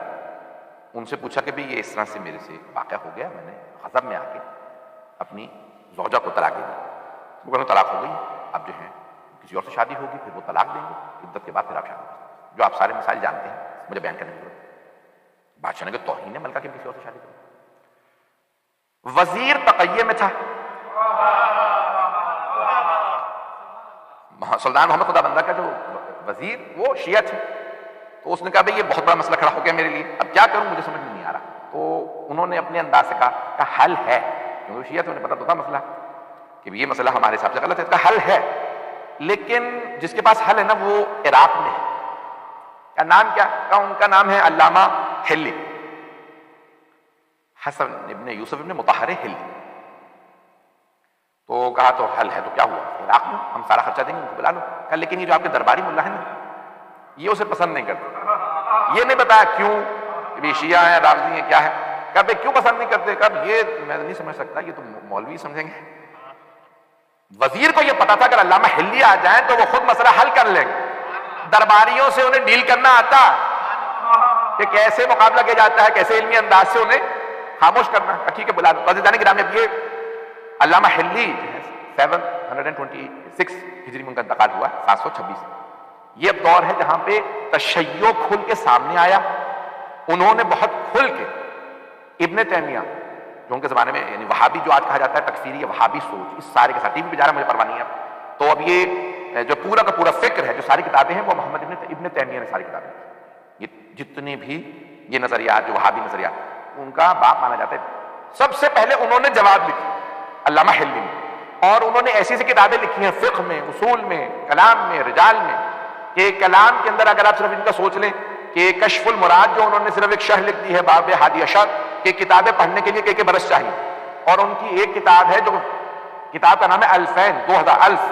ان سے پوچھا کہ بھی یہ اس طرح سے میرے سے واقعہ ہو گیا، میں نے غضب میں آ کے اپنی زوجہ کو طلاق دے دی۔ وہ کہنے طلاق ہو گئی، اب جو ہے کسی اور سے شادی ہوگی، پھر وہ طلاق دیں گے، عدت کے بعد پھر آپ شادی کریں، جو آپ سارے مسائل جانتے ہیں، مجھے بیان کرنے کی ضرورت۔ بادشاہ نے کہ توہین ہے ملکہ کی کسی اور سے شادی کریں۔ وزیر تقیہ میں تھا سلطان محمد خدا بندہ کا جو وزیر، وہ شیعہ تھے، تو اس نے کہا بھئی یہ بہت بڑا مسئلہ کھڑا ہو گیا میرے لیے، اب کیا کروں مجھے سمجھ میں نہیں آ رہا۔ تو انہوں نے اپنے انداز سے کہا حل ہے، کیونکہ شیعہ تھے انہیں پتا تو تھا مسئلہ کہ یہ مسئلہ ہمارے حساب سے غلط ہے، اس کا حل ہے، لیکن جس کے پاس حل ہے نا وہ عراق میں ہے۔ کا نام کیا؟ کہا ان کا نام ہے علامہ ہلی، حسن ابن یوسف ابن مطہر ہلی۔ تو کہا تو حل ہے، تو کیا ہوا؟ عراق میں ہم سارا خرچہ دیں گے، ان کو بلا لو۔ کہا لیکن یہ جو آپ کے درباری ملا ہے نا، یہ اسے پسند نہیں کرتے۔ یہ نہیں بتایا کیوں، کہ شیعہ ہیں رافضی ہیں کیا ہے، کہا بھائی کیوں پسند نہیں کرتے؟ کہا یہ میں نہیں سمجھ سکتا، یہ تو مولوی سمجھیں گے۔ وزیر کو یہ پتا تھا کہ علامہ ہلی آ جائیں تو وہ خود مسئلہ حل کر لیں گے، درباریوں سے انہیں ڈیل کرنا آتا کہ کیسے مقابلہ کیا جاتا ہے، کیسے علمی انداز سے انہیں خاموش کرنا۔ ٹھیک ہے بلا دو۔ عزیزان گرامی، اب یہ علامہ ہلی 726 ہجری میں ان کا انتقال ہوا، 726۔ یہ اب دور ہے جہاں پہ تشیع کھل کے سامنے آیا۔ انہوں نے بہت کھل کے ابن تیمیہ، جو ان کے زمانے میں یعنی وہابی جو آج کہا جاتا ہے تکفیری یا وہابی سوچ، اس سارے کے ساتھ ٹی وی پہ جا رہا ہے مجھے پرواہ نہیں ہے، تو اب یہ جو پورا کا پورا فکر ہے، جو ساری کتابیں ہیں، وہ محمد ابن تیمیہ نے ساری کتابیں لکھی۔ یہ جتنے بھی یہ نظریات جو وہابی نظریات، ان کا باپ مانا جاتا ہے۔ سب سے پہلے انہوں نے جواب لکھی علامہ ہلی نے، اور انہوں نے ایسی سی کتابیں لکھی ہیں فقہ میں، اصول میں، کلام میں، رجال میں، کہ کلام کے اندر اگر آپ صرف ان کا سوچ لیں کہ کشف المراد جو انہوں نے صرف ایک شرح لکھ دی ہے باب ہادی اشر، کہ کتابیں پڑھنے کے لیے کہ برس چاہیے، اور ان کی ایک کتاب ہے جو کتاب کا نام ہے الفین، 2000 الف،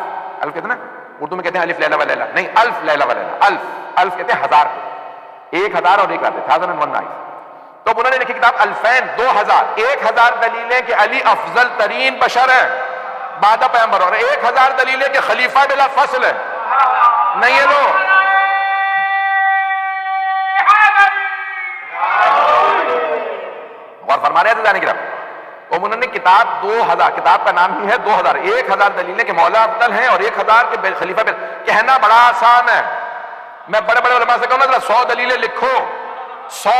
الف کہتے ہیں نا اردو میں کہتے ہیں الف لیلہ و لیلہ، نہیں الف لیلہ و لیلہ، الف کہتے ہیں ہزار، 1000 اور ایک آتے 1001 نائٹس۔ تو انہوں نے لکھی کتاب الفین 2000، 1000 دلیلیں کہ علی افضل ترین بشر ہے بعد پیغمبر، اور 1000 دلیلیں کہ خلیفہ بلا فصل ہے۔ نہیں ہے لو غور فرما رہے ہیں جانے کی رب۔ تو انہوں نے کتاب 2000، کتاب کا نام ہی ہے 2000، 1000 دلیلیں کہ مولا افضل ہیں اور 1000 کے خلیفہ پہ کہنا بڑا آسان ہے. میں بڑے بڑے علماء سے کہوں نا 100 دلیلیں لکھو، 100،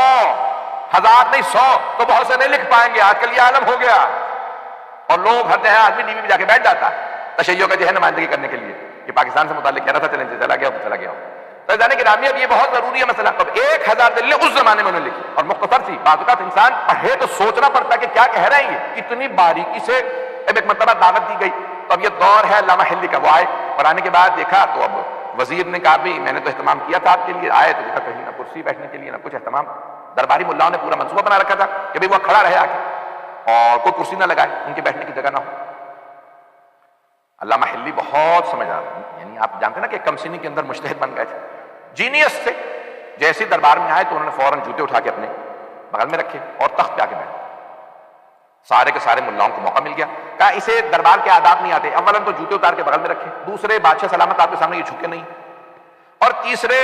1000 نہیں 100، تو بہت سے نہیں لکھ پائیں گے. آج کل یہ عالم ہو گیا اور لوگ ہر جگہ آدمی ٹی وی پہ جا کے بیٹھ جاتا ہے تشیع کا جو ہے نمائندگی کرنے کے لیے. یہ پاکستان سے متعلق کہہ رہا تھا، چلیں چلا گیا. تو جانے کی رامی اب یہ بہت ضروری ہے مسئلہ. اب 1000 دلیلیں اس زمانے میں انہوں نے لکھی اور مختصر سی. بعض اوقات انسان پڑھے تو سوچنا پڑتا ہے کہ کیا کہہ رہے ہیں یہ اتنی باریکی سے. اب ایک مرتبہ دعوت دی گئی تو اب یہ دور ہے علامہ حلی کا. وہ آئے اور آنے کے بعد دیکھا تو اب وزیر نے کہا بھی میں نے تو اہتمام کیا تھا آپ کے لیے. آئے تو دیکھا کہیں نہ کرسی بیٹھنے کے لیے نہ کچھ اہتمام. درباری ملاؤں نے پورا منصوبہ بنا رکھا تھا کہ بھائی وہ کھڑا رہے آ کے اور کوئی کرسی نہ لگائے، ان کے بیٹھنے کی جگہ نہ ہو. علامہ حلی بہت سمجھدار، یعنی آپ جانتے نا کہ کم سنی کے اندر مجتہد بن گئے تھے، جینیس تھے. جیسے دربار میں آئے تو انہوں نے فوراً جوتے اٹھا کے اپنے بغل میں رکھے اور تخت پہ آ کے بیٹھے. سارے کے سارے ملاؤں کو موقع مل گیا. کہا اسے دربار کے آداب نہیں آتے. اولاً تو جوتے اتار کے بغل میں رکھے، دوسرے بادشاہ سلامت آپ کے سامنے یہ جھکے نہیں، اور تیسرے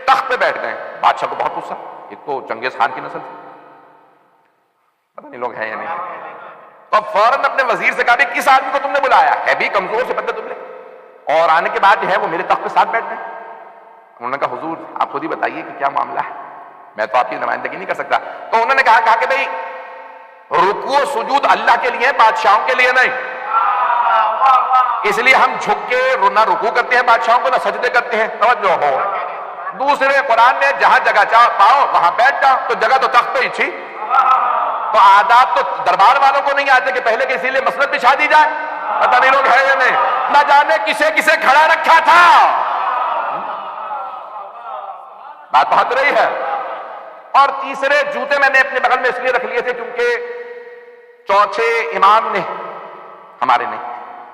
تخت پہ بیٹھ گئے. بادشاہ کو بہت غصہ. ایک تو چنگیز خان کی نسل تھی، پتہ نہیں لوگ ہیں یا نہیں. تو اب فوراً اپنے وزیر سے کہا بھی کس آدمی کو تم نے بلایا ہے، بھی کمزور سے بندے تم نے، اور آنے کے بعد جو ہے وہ میرے تخت پہ ساتھ بیٹھ گئے. انہوں نے کہا حضور آپ خود ہی بتائیے کہ کیا معاملہ ہے، میں تو آپ کی نمائندگی نہیں کر سکتا. تو انہوں نے کہا کہ بھائی رکوع و سجود اللہ کے لیے، بادشاہوں کے لیے نہیں. اس لیے ہم جھک کے نہ رکوع کرتے ہیں بادشاہوں کو، نہ سجدے کرتے ہیں. توجہ ہو. دوسرے قرآن نے جہاں جگہ پاؤ وہاں بیٹھ جاؤ، تو جگہ تو تخت پہ ہی تھی. تو آداب تو دربار والوں کو نہیں آتے کہ پہلے کے اسی لیے مسند بچھا دی جائے. پتہ نہیں لوگ ہے یا نہیں، نہ جانے کسے کھڑا رکھا تھا. بات بہت رہی ہے. اور تیسرے جوتے میں نے اپنے بغل میں اس لیے رکھ لیے تھے کیونکہ چوتھے امام نے ہمارے نہیں،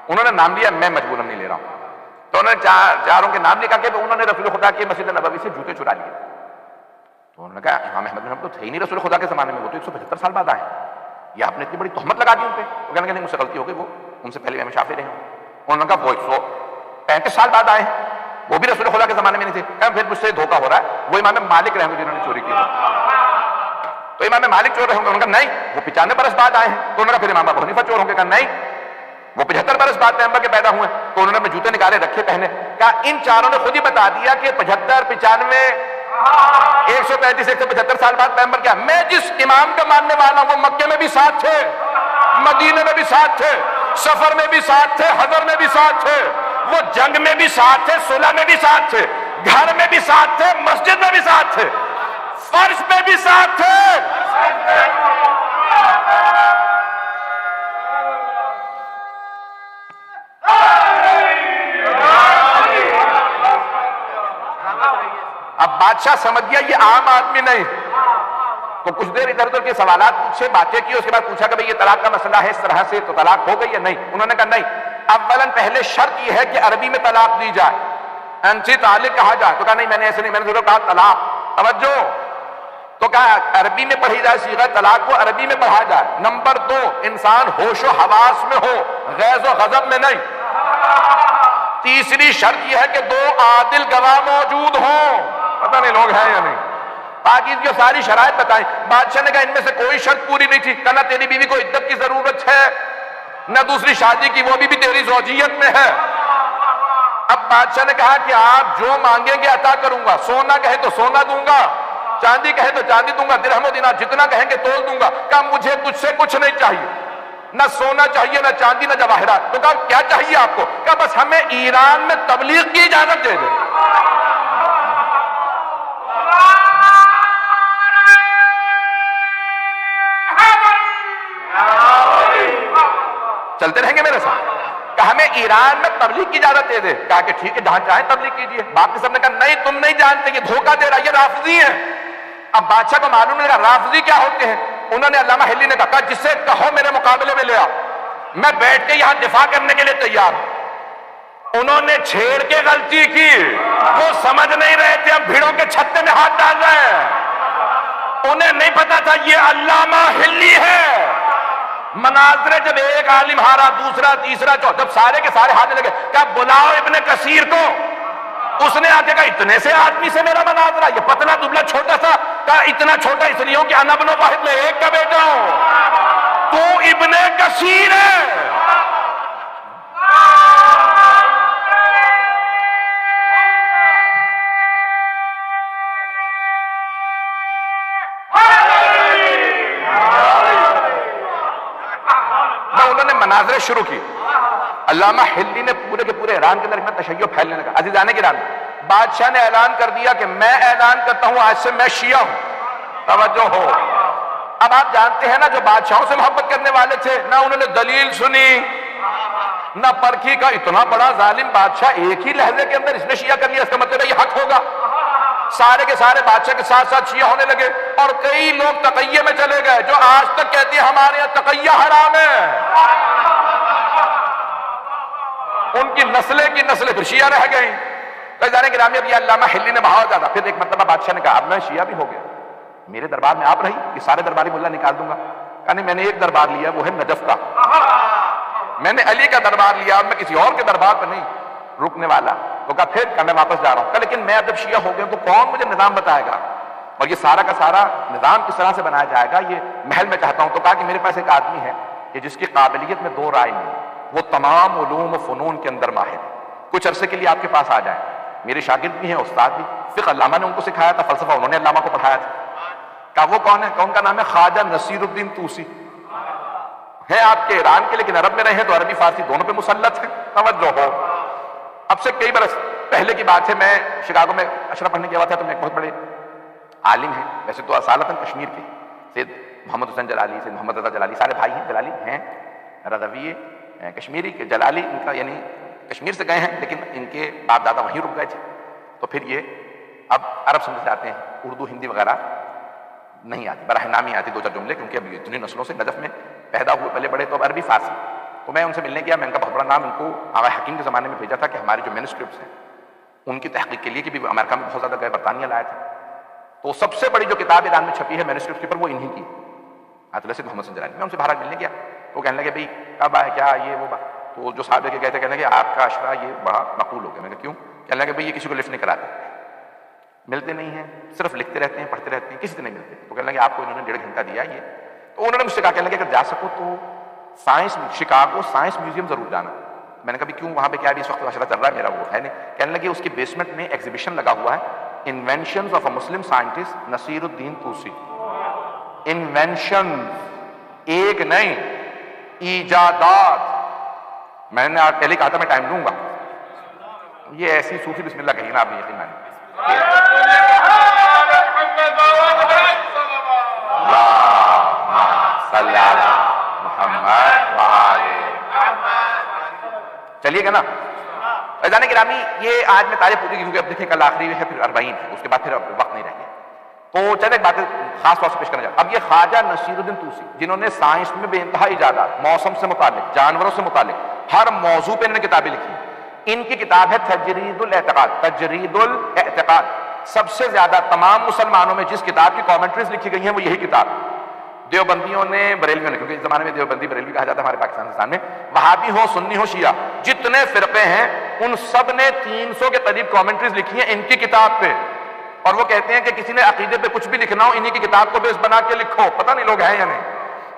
انہوں نے نام لیا، میں مجبوراً نہیں لے رہا ہوں. تو انہوں نے چاروں کے نام لکھا کہ انہوں نے رسول خدا کے مسجد نبوی سے جوتے چرا لیے. تو انہوں نے کہا امام احمد بن حنبل تو تھے ہی نہیں رسول خدا کے زمانے میں، وہ تو 175 سال بعد آئے. یہ آپ نے اتنی بڑی تہمت لگا دی ان پہ. وہ کہنے کہ نہیں مجھ سے غلطی ہو گئی، وہ ان سے پہلے امام شافعی رہے ہوں. انہوں نے کہا وہ 135 سال بعد آئے ہیں، وہ بھی رسول خدا کے زمانے میں نہیں تھے. پھر مجھ سے دھوکہ ہو رہا ہے، وہ امام مالک رہے ہوں گے جنہوں نے چوری کی ہو. تو امام مالک چور رہے ہوں گے. انہوں نے کہا نہیں وہ 95 برس بعد آئے ہیں. تو انہوں نے کہا پھر امام ابو حنیفہ چور ہوں گے. کہا نہیں وہ 75 برس بعد پیغمبر کے پیدا ہوئے. تو انہوں نے اپنے جوتے نکالے رکھے پہنے. کہا ان چاروں نے خود ہی بتا دیا کہ 75 95 135 175 سال بعد پیغمبر کیا. میں جس امام کا ماننے والا ہوں وہ مکے میں بھی ساتھ تھے، مدینے میں بھی ساتھ تھے، سفر میں بھی ساتھ تھے، حضر میں بھی ساتھ تھے، وہ جنگ میں بھی ساتھ تھے، صلح میں بھی ساتھ تھے، گھر میں بھی ساتھ تھے، مسجد میں بھی ساتھ تھے، فرش میں بھی ساتھ تھے. اب بادشاہ سمجھ گیا یہ عام آدمی نہیں. تو کچھ دیر ادھر ادھر کے سوالات پوچھے، باتیں کی. اس کے بعد پوچھا کہ بھئی یہ طلاق کا مسئلہ ہے اس طرح سے، تو طلاق ہو گئی یا نہیں؟ انہوں نے کہا نہیں. اولاً پہلے شرط یہ ہے کہ عربی میں طلاق دی جائے، انسی طالق کہا جائے. تو کہا نہیں میں نے ایسے نہیں، میں نے ضرور کہا طلاق. توجہ. تو کہا عربی میں پڑھی جائے، صیغہ طلاق کو عربی میں پڑھا جائے. نمبر 2 انسان ہوش و حواس میں ہو، غیظ و غضب میں نہیں. تیسری شرط یہ ہے کہ 2 عادل گواہ موجود ہوں. پتہ نہیں لوگ ہیں یا نہیں. باقی کی ساری شرائط بتائیں. بادشاہ نے کہا ان میں سے کوئی شرط پوری نہیں تھی. کہا نہ تیری بیوی کو عدت کی ضرورت ہے، نہ دوسری شادی کی، وہ بھی تیری زوجیت میں ہے. اب بادشاہ نے کہا کہ آپ جو مانگیں گے عطا کروں گا. سونا کہے تو سونا دوں گا، چاندی کہے تو چاندی دوں گا، درہم و دینار جتنا کہیں گے تول دوں گا. کہا مجھے تجھ سے کچھ نہیں چاہیے، نہ سونا چاہیے، نہ چاندی، نہ جواہرات. تو کہا کیا چاہیے آپ کو؟ کہا بس ہمیں ایران میں تبلیغ کی اجازت دے دیں. چلتے رہیں گے میرے ساتھ. کہا ہمیں ایران میں تبلیغ کی اجازت دے دے. کہا کہ ٹھیک ہے جہاں چاہیں تبلیغ کیجیے. باقی سب نے کہا نہیں تم نہیں جانتے، یہ دھوکہ دے رہا، یہ رافضی ہے. اب بادشاہ کو معلوم نہیں لگا رافضی کیا ہوتے ہیں. انہوں نے علامہ حلی نے کہا جس سے کہو میرے مقابلے میں لے آؤ، میں بیٹھ کے یہاں دفاع کرنے کے لیے تیار ہوں. انہوں نے چھیڑ کے غلطی کی. وہ سمجھ نہیں رہے تھے ہم بھیڑوں کے چھتے میں ہاتھ ڈال رہے ہیں. انہیں نہیں پتا تھا یہ علامہ حلی ہے. مناظرے جب ایک عالم ہارا، دوسرا، تیسرا، چوتھا، جب سارے کے سارے ہاتھ لگے. کہا بلاؤ ابن کثیر کو. اس نے آ کے کہا اتنے سے آدمی سے میرا مناظرہ، یہ پتلا دبلا چھوٹا سا. کہا اتنا چھوٹا اس لیے ہوں کہ انا ابن واحد میں ایک کا بیٹا ہوں. تو ابن کثیر ہے. انہوں نے مناظر شروع کی. علامہ حلی نے پورے کے پورے ایران کے اندر اتنا تشیع پھیلنے لگا. عزیزان گرامی، بادشاہ نے اعلان کر دیا کہ میں اعلان کرتا ہوں آج سے میں شیعہ ہوں. توجہ ہو. اب آپ جانتے ہیں نا جو بادشاہوں سے محبت کرنے والے تھے، نہ انہوں نے دلیل سنی نہ پرکھی. کا اتنا بڑا ظالم بادشاہ ایک ہی لہجے کے اندر اس نے شیعہ کر لیا، اس کا مطلب ہے یہ حق ہوگا. سارے کے سارے بادشاہ کے ساتھ ساتھ شیعہ ہونے لگے، اور کئی لوگ تقیہ میں چلے گئے جو آج تک کہتے ہیں ہمارے یہاں تقیہ حرام ہے. ان کی نسلیں پھر شیعہ رہ گئیں. جانے گرامی، اب یہ علامہ حلی نے بہت زیادہ. پھر ایک مرتبہ بادشاہ نے کہا اب میں شیعہ بھی ہو گیا، میرے دربار میں آپ رہی کہ سارے درباری ملا نکال دوں گا. کہا نہیں، میں نے ایک دربار لیا، وہ ہے نجف کا. میں نے علی کا دربار لیا، اب میں کسی اور کے دربار پہ نہیں رکنے والا. تو کہا پھر کہ میں واپس جا رہا ہوں. کہا لیکن میں جب شیعہ ہو گیا تو کون مجھے نظام بتائے گا، اور یہ سارا کا سارا نظام کس طرح سے بنایا جائے گا، یہ محل میں چاہتا ہوں. تو کہا کہ میرے پاس ایک آدمی ہے کہ جس کی قابلیت میں دو رائے نہیں، وہ تمام علوم و فنون کے اندر ماہر ہے. کچھ عرصے کے لیے آپ کے پاس آ جائیں. میرے شاگرد بھی ہیں، استاد بھی. فقہ علامہ نے ان کو سکھایا تھا، فلسفہ انہوں نے علامہ کو پڑھایا تھا. کہا وہ کون ہے؟ ان کا نام ہے خواجہ نصیر الدین طوسی. ہیں آپ کے ایران کے، لیکن عرب میں رہے ہیں تو عربی فارسی دونوں پہ مسلط ہیں. توجہ ہو. اب سے کئی برس پہلے کی بات ہے، میں شکاگو میں اشرف پڑھنے گیا تھا، تو میں ایک بہت بڑے عالم ہیں، ویسے تو اصالتاً کشمیر کے، سید محمد حسین جلالی، سید محمد رضا جلالی، سارے بھائی ہیں. جلالی ہیں رضوی کشمیری کے، جلالی ان کا یعنی کشمیر سے گئے ہیں لیکن ان کے باپ دادا وہیں رک گئے تھے. تو پھر یہ اب عرب سمجھ جاتے ہیں، اردو ہندی وغیرہ نہیں آتی، براہ نامی آتی دو چار جملے، کیونکہ اب اتنی نسلوں سے نجف میں پیدا ہوئے پلے بڑے، تو اب عربی فارسی. تو میں ان سے ملنے گیا، میں ان کا بہت بڑا نام ان کو آغا حکیم کے زمانے میں بھیجا تھا کہ ہماری جو مینوسکرپٹس ہیں ان کی تحقیق کے لیے، کہ بھی امریکہ میں بہت زیادہ گئے، برطانیہ لائے تھے. تو سب سے بڑی جو کتاب ایران میں چھپی ہے مینوسکرپٹ کے اوپر، وہ انہی کی سید محمد حسین جلالی. میں ان سے باہر ملنے گیا تو کہنے لگے بھائی کب آئے، کیا یہ وہ بات. تو جو صاحب کے گئے تھے کہنے لگے آپ کا اشرا یہ بڑا مقبول ہو گیا. میں کہا کیوں؟ کہنے لگے بھائی یہ کسی کو لفٹ نہیں کراتے، ملتے نہیں ہیں، صرف لکھتے رہتے ہیں، پڑھتے رہتے ہیں، کسی سے نہیں ملتے. تو کہنے لگے آپ کو انہوں نے 1.5 گھنٹہ دیا یہ. تو انہوں نے مجھ سے کہا، کہنے لگے اگر جا سکو تو شکاگو سائنس میوزیم ضرور جانا. میں نے کہا کیوں، وہاں پہ کیا بھی اس وقت اشرا چل رہا ہے میرا، وہ ہے نہیں. کہنے لگے اس کی بیسمنٹ میں ایگزیبیشن لگا ہوا ہے، inventions of a Muslim scientist Nasir al Din Tusi. Inventions, ایک نہیں، ایجادات. میں نے آپ پہلے کہا تھا میں ٹائم دوں گا. یہ ایسی صوفی بسم اللہ کہی نا آپ نے یقین مانے. چلیے گا نا. عزیزان گرامی، یہ آج میں تاریخ پوری کی کیونکہ اب دیکھیں کل آخری ہے، پھر 40 ہے، اس کے بعد پھر اب وقت نہیں رہ گیا. تو چلے ایک بات خاص طور سے پیش کرنا چاہتا. اب یہ خواجہ نصیر الدین طوسی جنہوں نے سائنس میں بے انتہا ایجادات، موسم سے متعلق، جانوروں سے متعلق ہر موضوع پہ انہوں نے کتابیں لکھی. ان کی کتاب ہے تجرید الاعتقاد. تجرید الاعتقاد سب سے زیادہ تمام مسلمانوں میں جس کتاب کی کامنٹریز لکھی گئی ہیں وہ یہی کتاب. دیوبندیوں نے، بریلویوں نے، کیونکہ اس زمانے میں دیوبندی بریلوی کہا جاتا ہے ہمارے پاکستان میں، وہابی ہو، سنی ہو، شیعہ، جتنے فرقے ہیں ان سب نے 300 کے قریب کامنٹریز لکھی ہیں ان کی کتاب پہ. اور وہ کہتے ہیں کہ کسی نے عقیدے پہ کچھ بھی لکھنا ہو انہی کی کتاب کو بیس بنا کے لکھو. پتہ نہیں لوگ ہیں یا نہیں.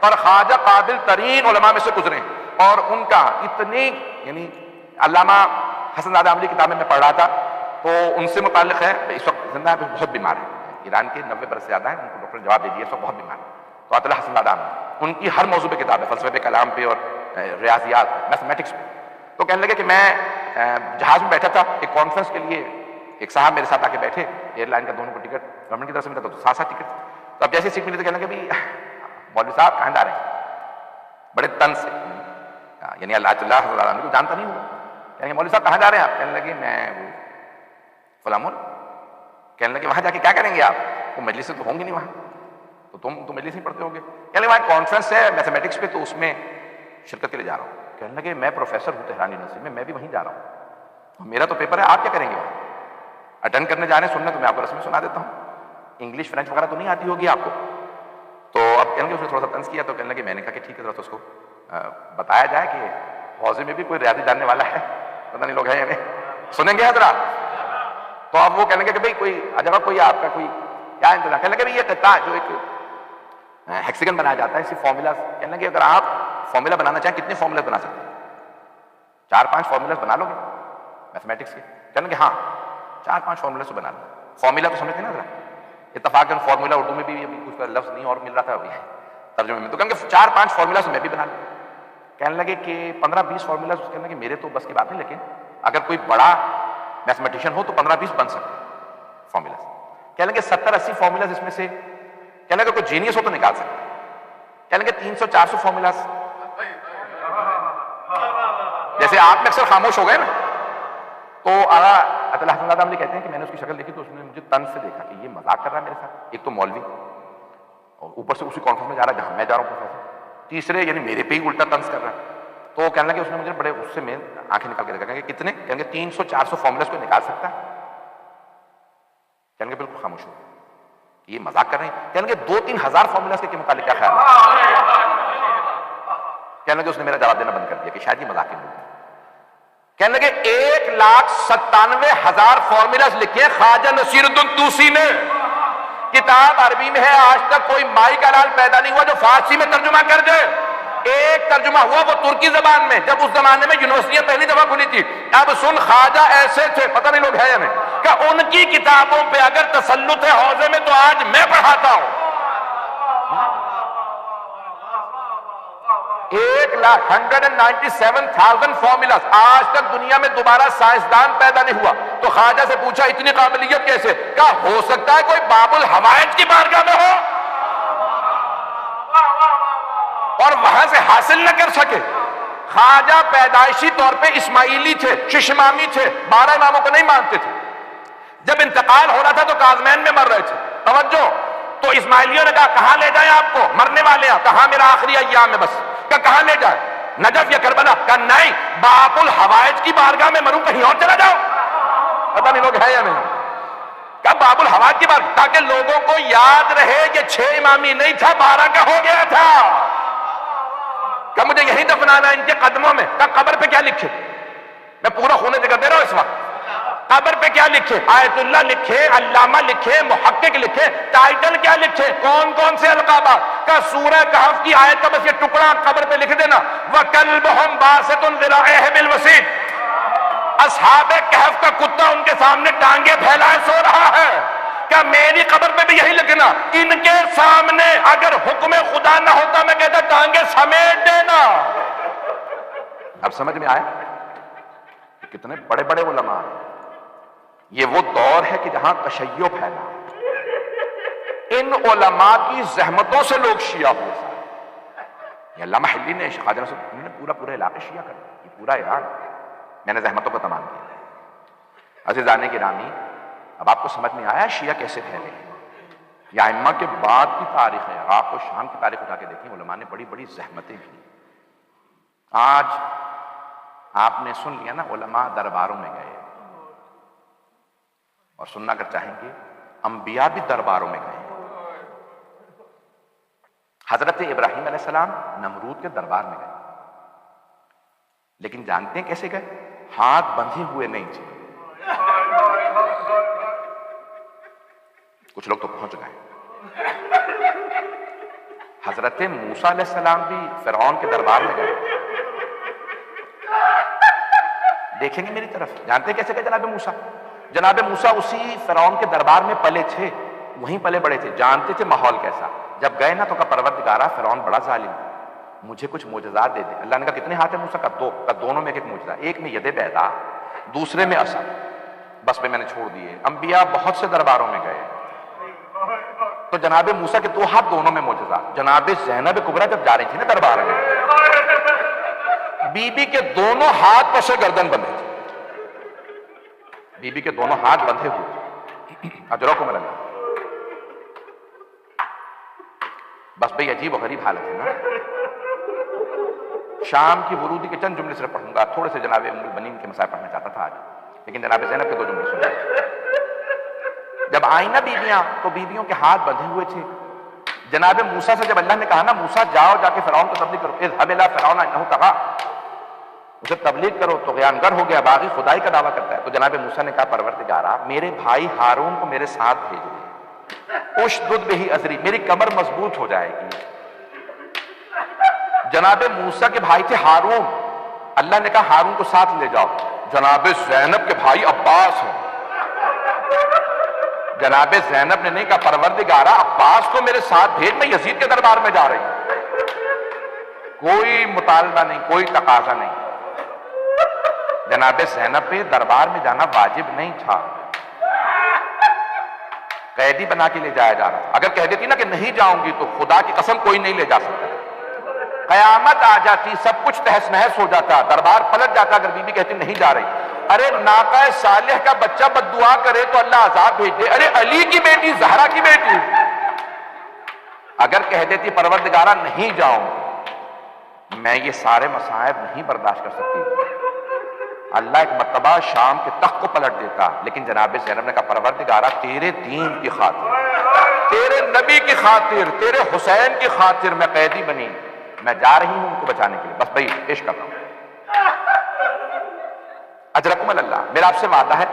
اور خواجہ قابل ترین علماء میں سے گزرے، اور ان کا اتنی، یعنی علامہ حسن زادہ عملی کتابیں میں پڑھ رہا تھا تو ان سے متعلق ہے. اس وقت زندہ ہے، بہت بیمار ہے، ایران کے 90 برس سے زیادہ ہیں، ان کو ڈاکٹر نے جواب دے دیا اس وقت بہت بیمار ہے. تو عطا حسن زادہ عملی، ان کی ہر موضوع پہ کتاب ہے، فلسفے پہ، کلام پہ، اور ریاضیات، میتھمیٹکس پہ. تو کہنے لگے کہ میں جہاز میں بیٹھا تھا ایک کانفرنس کے لیے، ایک صاحب میرے ساتھ آ کے بیٹھے، ایئر لائن کا دونوں کو ٹکٹ گورنمنٹ کی طرف سے ملا تھا، تو ساتھ ٹکٹ. تو اب جیسے سیٹ ملی تو کہنے لگے بھائی مولوی صاحب کہاں جا رہے ہیں، بڑے تن سے، یعنی اللہ کو جانتا نہیں ہوا. کہنے لگے مولوی صاحب کہاں جا رہے ہیں آپ؟ کہنے لگے میں وہ فلاں ملک. کہنے لگے وہاں جا کے کیا کریں گے آپ؟ وہ مجلس سے تو ہوں گی نہیں وہاں، تو تم تو مجلس نہیں پڑھتے ہوگے. کہنے لگے وہاں کانفرنس ہے میتھمیٹکس پہ، تو اس میں شرکت کے لیے جا رہا ہوں. کہنے لگے میں پروفیسر ہوں تہران یونیورسٹی میں بھی وہیں جا رہا ہوں، میرا تو پیپر ہے، آپ کیا کریں گے وہاں؟ اٹینڈ کرنے جا رہے ہیں، سننا تو میں آپ کو رسمی سنا دیتا ہوں، انگلش فرینچ وغیرہ تو نہیں آتی ہوگی آپ کو. تو اب کہنے لگے اس نے تھوڑا سا طنز کیا، تو کہنے لگے میں نے کہا کہ ٹھیک ہے، ذرا تو اس کو بتایا جائے کہ حوضے میں بھی کوئی ریاضی جاننے والا ہے، پتہ نہیں لوگ ہیں یا نہیں، سنیں گے حضرات. تو اب وہ کہنے لگے کہ بھائی کوئی جگہ کوئی آپ کا کوئی کیا انتظام. کہنے لگے بھائی یہ قطعہ جو ایک ہیکسیگن بنایا جاتا ہے، اسی فارمولا. کہنے لگے اگر آپ فارمولا بنانا چاہیں کتنے فارمولا بنا سکتے ہیں؟ 4-5 فارمولا بنا لو گے میتھمیٹکس کے؟ کہیں گے ہاں 4-5 فارمولا تو بنا لو. فارمولا تو سمجھتے نا ذرا, اتفاقاً فارمولا اردو میں بھی کچھ لفظ نہیں اور مل رہا تھا ابھی ترجمے میں, تو کہیں گے 4-5 فارمولا میں بھی بنا لوں. کہنے لگے کہ 15-20 فارمولا, کہنے لگے میرے تو بس کی بات نہیں, لیکن اگر کوئی بڑا میتھمیٹیشین ہو تو 15-20 بن سکتے فارمولا. کہنے لگے 70-80 فارمولا اس میں سے, کہنے لگے کوئی جینیس ہو تو نکال سکتے. کہنے لگے 300-400 فارمولا. جیسے آپ میں اکثر خاموش ہو گئے نا, تو اعلیٰ اطلاع حسن اللہ کہتے ہیں کہ میں نے اس کی شکل دیکھی تو اس نے مجھے طنز سے دیکھا کہ یہ مذاق کر رہا ہے میرے ساتھ. ایک تو مولوی اور اوپر سے اسی کانفرنس میں جا رہا ہے جہاں میں جا رہا ہوں پروفیسر, تیسرے یعنی میرے پہ ہی الٹا طنز کر رہا ہے. تو کہنے لگے اس نے مجھے بڑے اس سے میں آنکھیں نکال کے دیکھا. کہیں گے کتنے؟ کہیں گے 300-400 فارمولاز کو نکال سکتا ہے. کہیں گے بالکل خاموش ہو, یہ مذاق کر رہے ہیں. کہیں گے 2-3 ہزار فارمولاز کے متعلق کیا خیال ہے؟ کہنے لگے اس نے میرا جواب دینا بند کر دیا کہ شاید یہ مذاق کے ملتے ہیں. کہنے لگے 1,97,000 فارمولاز لکھے خواجہ نصیر الدین طوسی نے. کتاب عربی میں ہے, آج تک کوئی مائی کا لال پیدا نہیں ہوا جو فارسی میں ترجمہ کر دے. ایک ترجمہ ہوا وہ ترکی زبان میں, جب اس زمانے میں یونیورسٹیاں پہلی دفعہ کھلی تھی. اب سن, خواجہ ایسے تھے, پتہ نہیں لوگ ہیں یا نہیں, کہ ان کی کتابوں پہ اگر تسلط ہے حوزے میں تو آج میں پڑھاتا ہوں. 1,97,000 فارمولاز. آج تک دنیا میں دوبارہ سائنسدان پیدا نہیں ہوا. تو خواجہ سے پوچھا اتنی قابلیت کیسے؟ کہا ہو سکتا ہے کوئی باب الحوائج کی بارگاہ میں ہو اور وہاں سے حاصل نہ کر سکے. خواجہ پیدائشی طور پہ اسماعیلی تھے, ششمامی تھے, 12 اماموں کو نہیں مانتے تھے. جب انتقال ہو رہا تھا تو کاظمین میں مر رہے تھے. توجہ, تو اسماعیلیوں نے کہا کہاں لے جائیں آپ کو, مرنے والے ہیں. کہاں میرا آخری ایام ہے بس. کہاں لے جائیں, نجف یا کربلا؟ کہا نہیں, باب الحوائج کی بارگاہ میں مروں, کہیں اور چلا جاؤ. پتہ نہیں لوگ ہیں یا نہیں. کہا باب الحوائج کی بارگاہ, تاکہ لوگوں کو یاد رہے یہ 6 امامی نہیں تھا, 12 کا ہو گیا تھا. کہ مجھے یہی دفنانا ان کے قدموں میں. کہ قبر پہ کیا لکھے؟ میں پورا خونے ذکر دے رہا ہوں اس وقت. قبر پہ کیا لکھے؟ آیت اللہ لکھے, علامہ لکھے, محقق لکھے. ٹائٹل کیا لکھے؟ کون کون سے القابات؟ کہ سورہ کہف کی آیت کا بس یہ ٹکڑا قبر پہ لکھ دینا, وَكَلْبُهُمْ بَاسِطٌ ذِرَاعِهِ بِالْوَسِيدِ. اصحاب کہف کا کتا ان کے سامنے ٹانگیں پھیلائے سو رہا ہے. کہ میری قبر پہ بھی یہی لکھنا, ان کے سامنے اگر حکم خدا نہ ہوتا میں کہتا ٹانگیں سمیٹ دینا. اب سمجھ میں آیا کتنے بڑے بڑے علماء ہیں. یہ وہ دور ہے کہ جہاں تشیع پھیلا. ان علماء کی زحمتوں سے لوگ شیعہ ہوئے. یہ علامہ حلی نے, خواجہ نصیر انہوں نے پورا علاقہ شیعہ کر دیا, یہ پورا ایران. میں نے زحمتوں کو تمام کیا. عزیزان گرامی, اب آپ کو سمجھ میں آیا شیعہ کیسے پھیلے ہیں. یہ ائمہ کے بعد کی تاریخ ہے. آپ کو شام کی تاریخ اٹھا کے دیکھیں, علماء نے بڑی بڑی زحمتیں کی. آج آپ نے سن لیا نا, علماء درباروں میں گئے, اور سننا اگر چاہیں گے انبیاء بھی درباروں میں گئے. حضرت ابراہیم علیہ السلام نمرود کے دربار میں گئے, لیکن جانتے ہیں کیسے گئے؟ ہاتھ بندھے ہوئے نہیں تھے. کچھ لوگ تو پہنچ گئے. حضرت موسیٰ علیہ السلام بھی فرعون کے دربار میں گئے. دیکھیں گے میری طرف, جانتے کیسے گئے جناب موسیٰ؟ جناب موسیٰ اسی فرعون کے دربار میں پلے تھے, وہیں پلے بڑے تھے, جانتے تھے ماحول کیسا. جب گئے نا تو کہا پروردگارا فرعون بڑا ظالم, مجھے کچھ معجزات دے دے. اللہ نے کہا کتنے ہاتھ ہیں موسیٰ؟ کا 2. کا دونوں میں ایک معجزہ, ایک میں ید بیضا, دوسرے میں عصا. بس پہ میں نے چھوڑ دیے. انبیاء بہت سے درباروں میں گئے, تو جناب موسیٰ کے 2 ہاتھ, دونوں میں معجزہ. جناب زینب کبریٰ جب جا رہی تھی نا دربار میں, بی بی کے دونوں ہاتھ پس گردن بندھے تھے. بی بی کے دونوں ہاتھ بندھے ہوئے. اجرکم اللہ. بس بھئی عجیب و غریب حالت ہے نا. شام کی ورودی کے چند جملے صرف پڑھوں گا, تھوڑے سے جناب ام البنین کے مسائل پڑھنا چاہتا تھا آج, لیکن جناب زینب کے 2 جملے سنیں. جب آئی نا بیویاں, تو بیویوں کے ہاتھ بندھے ہوئے تھے. جناب موسیٰ سے جب اللہ نے کہا نا موسیٰ جاؤ جا کے فرعون کو تبلیغ کرو, اذهب الى فرعون انه طغى, اسے تبلیغ کرو, تو طغیانگر ہو گیا, باغی خدائی کا دعویٰ کرتا ہے. تو جناب موسیٰ نے کہا پروردگارا میرے بھائی ہارون کو میرے ساتھ بھیج دے, اشدد بہ ازری, میری کمر مضبوط ہو جائے گی. جناب موسیٰ کے بھائی تھے ہارون، اللہ نے کہا ہارون کو ساتھ لے جاؤ، جناب زینب کے بھائی عباس ہیں، جناب زینب نے نہیں کہا پروردگارا عباس کو میرے ساتھ بھیج، میں یزید کے دربار میں جا رہی ہوں۔ کوئی مطالبہ نہیں، کوئی تقاضا نہیں، جناب زینب پہ دربار میں جانا واجب نہیں تھا، قیدی بنا کے لے جایا جا رہا تھا۔ اگر کہہ دیتی نا کہ نہیں جاؤں گی تو خدا کی قسم کوئی نہیں لے جا سکتا، قیامت آ جاتی، سب کچھ تہس نہس ہو جاتا، دربار پلٹ جاتا اگر بی بی کہتی نہیں جا رہی۔ ارے ناقہ صالح کا بچہ بد دعا کرے تو اللہ عذاب بھیج دے، ارے علی کی بیٹی، زہرا کی بیٹی، اگر کہہ دیتی پروردگارہ نہیں جاؤں، میں یہ سارے مصائب نہیں برداشت کر سکتی، اللہ ایک مرتبہ شام کے تخت کو پلٹ دیتا۔ لیکن جناب زینب نے کہا پروردگارہ تیرے دین کی خاطر، تیرے نبی کی خاطر، تیرے حسین کی خاطر میں قیدی بنی، میں جا رہی ہوں ان کو بچانے کے لیے، بس بھائی پیش کر رہا ہوں۔ اجرکم اللہ، میرا آپ سے وعدہ ہے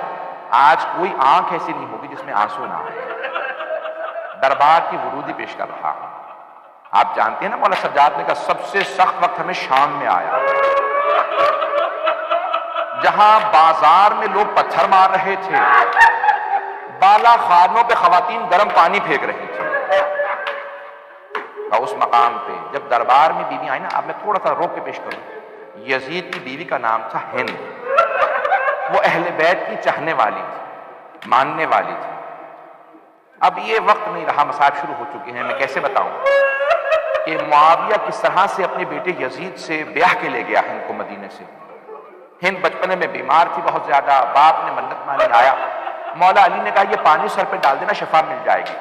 آج کوئی آنکھ ایسی نہیں ہوگی جس میں آنسو نہ آئے، دربار کی ورودی پیش کر رہا ہوں۔ آپ جانتے ہیں نا مولا سجاد نے کہا سب سے سخت وقت ہمیں شام میں آیا، جہاں بازار میں لوگ پتھر مار رہے تھے، بالا خانوں پہ خواتین گرم پانی پھینک رہی تھی، اور اس مقام پہ جب دربار میں بیوی آئی نا، اب میں تھوڑا سا روک کے پیش کروں، یزید کی بیوی کا نام تھا ہند، وہ اہل بیت کی چاہنے والی تھی، ماننے والی تھی۔ اب یہ وقت نہیں رہا، مصائب شروع ہو چکے ہیں، میں کیسے بتاؤں کہ معاویہ کس طرح سے اپنے بیٹے یزید سے بیاہ کے لے گیا ہند کو مدینے سے۔ ہند بچپنے میں بیمار تھی بہت زیادہ، باپ نے منت مانی، آیا مولا علی نے کہا یہ پانی سر پہ ڈال دینا شفا مل جائے گی۔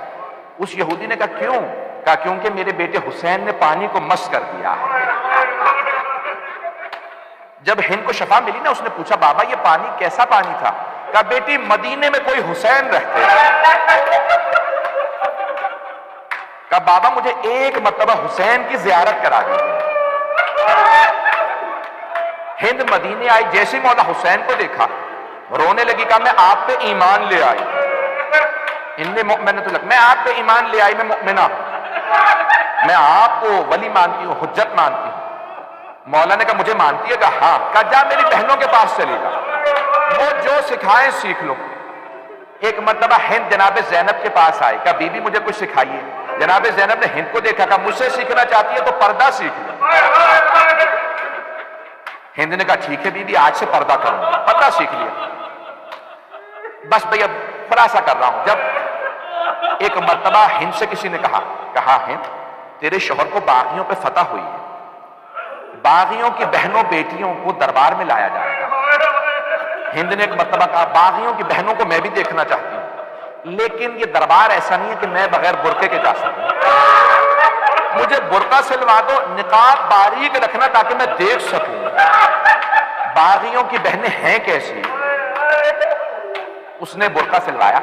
اس یہودی نے کہا کیوں؟ کہا کیونکہ میرے بیٹے حسین نے پانی کو مس کر دیا ہے۔ جب ہند کو شفا ملی نا، اس نے پوچھا بابا یہ پانی کیسا پانی تھا؟ کہا بیٹی مدینے میں کوئی حسین رہتے ہیں۔ کہا بابا مجھے ایک مرتبہ حسین کی زیارت کرا دیجیے۔ ہند مدینے آئی، جیسے مولا حسین کو دیکھا رونے لگی، کہا میں آپ پہ ایمان لے آئی، میں آپ پہ ایمان لے آئی، میں مؤمنہ، میں آپ کو ولی مانتی ہوں، حجت مانتی ہوں۔ مولا نے کہا مجھے مانتی ہے؟ کہا ہاں۔ کہا جا میری بہنوں کے پاس چلے گا، وہ جو سکھائیں سیکھ لو۔ ایک مرتبہ ہند جناب زینب کے پاس آئی، کہا بی بی مجھے کچھ سکھائیے۔ جناب زینب نے ہند کو دیکھا، کہا مجھ سے سیکھنا چاہتی ہے تو پردہ سیکھ لو۔ ہند نے کہا ٹھیک ہے بی بی آج سے پردہ کروں گا، پردہ سیکھ لیا۔ بس بھئی اب خلاصہ کر رہا ہوں، جب ایک مرتبہ ہند سے کسی نے کہا ہند تیرے شوہر کو باغیوں پہ فتح ہوئی ہے، باغیوں کی بہنوں بیٹیوں کو دربار میں لایا جائے گا۔ ہند نے ایک مرتبہ کہا باغیوں کی بہنوں کو میں بھی دیکھنا چاہتی ہوں، لیکن یہ دربار ایسا نہیں ہے کہ میں بغیر برقعے کے جا سکوں، مجھے برقع سلوا دو، نقاب باریک رکھنا تاکہ میں دیکھ سکوں باغیوں کی بہنیں ہیں کیسی۔ اس نے برقع سلوایا،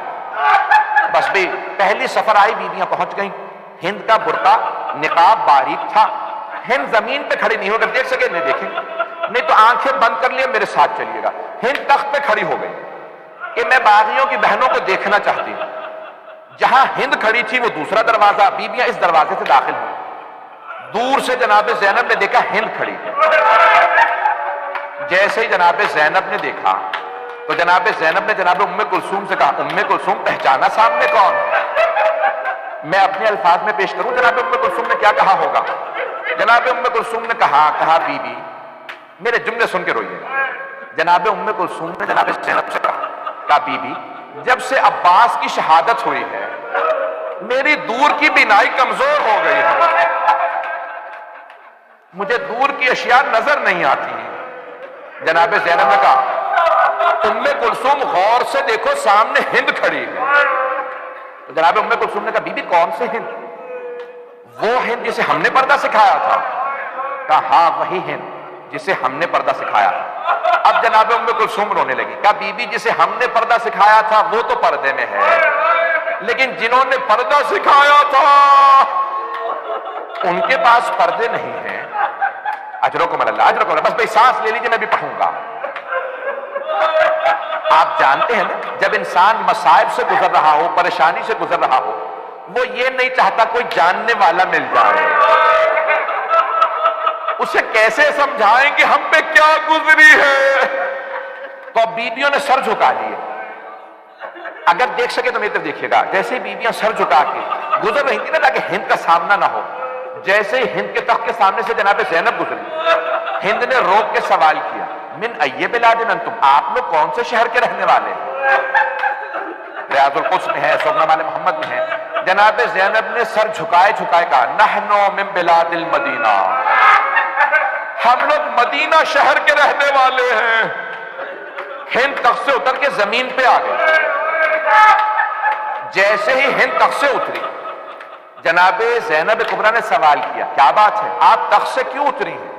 بس بھی پہلی سفر آئی، بیویاں پہنچ گئیں، ہند کا برقع نقاب باریک تھا، ہند زمین پہ کھڑی نہیں ہو، اگر دیکھ سکے نہیں دیکھیں، نہیں تو آنکھیں بند کر لیے میرے ساتھ چلیے گا۔ ہند تخت پہ کھڑی ہو گئی کہ میں باغیوں کی بہنوں کو دیکھنا چاہتی ہوں۔ جہاں ہند کھڑی تھی وہ دوسرا دروازہ، بیویاں اس دروازے سے داخل ہوئی، دور سے جناب زینب نے دیکھا ہند کھڑی ہے۔ جیسے ہی جناب زینب نے دیکھا تو جناب زینب نے جناب ام کلثوم سے کہا ام کلثوم پہچانا سامنے کون؟ میں اپنے الفاظ میں پیش کروں جناب ام کلثوم نے کیا کہا ہوگا۔ جناب ام کلثوم نے کہا بی بی میرے جملے سن کے روئیے۔ جناب ام کلثوم نے جناب زینب سے کہا بی بی جب سے عباس کی شہادت ہوئی ہے میری دور کی بینائی کمزور ہو گئی ہے، مجھے دور کی اشیاء نظر نہیں آتی ہیں۔ جناب زینب نے کہا ام کلثوم غور سے دیکھو سامنے ہند کھڑی ہے۔ تو جناب ام کلثوم نے کہا بی بی کون سے ہند؟ وہ ہند جسے ہم نے پردہ سکھایا تھا۔ کہا ہاں وہی ہند جسے ہم نے پردہ سکھایا تھا۔ اب جناب ام کلثوم رونے لگی، کہا بی بی جسے ہم نے پردہ سکھایا تھا وہ تو پردے میں ہے، لیکن جنہوں نے پردہ سکھایا تھا ان کے پاس پردے نہیں ہیں۔ اجرکم اللہ، اجرکم اللہ، بس بھئی سانس لے لیجیے میں بھی پڑھوں گا۔ آپ جانتے ہیں نا جب انسان مصائب سے گزر رہا ہو، پریشانی سے گزر رہا ہو، وہ یہ نہیں چاہتا کوئی جاننے والا مل جائے، اسے کیسے سمجھائیں کہ ہم پہ کیا گزری ہے؟ تو اب بیویوں نے سر جھکا لیے. اگر دیکھ سکے تو میری طرف دیکھیے گا، جیسے بیویاں سر جھکا کے گزر رہی تھی نا تاکہ ہند کا سامنا نہ ہو، جیسے ہی ہند کے تخت کے سامنے سے جناب زینب گزری، ہند نے روک کے سوال کیا، من ای بلاد انتم، آپ لوگ کون سے شہر کے رہنے والے ہیں؟ ریاض القدس میں ہے، سورنامہ محمد میں ہے. جناب زینب نے سر جھکائے جھکائے کہا، نحنو من بلاد المدینہ، ہم لوگ مدینہ شہر کے رہنے والے ہیں. ہند تخت سے اتر کے زمین پہ آ گئی. جیسے ہی ہند تخت سے اتری، جناب زینب کبریٰ نے سوال کیا، کیا بات ہے، آپ تخت سے کیوں اتری ہیں؟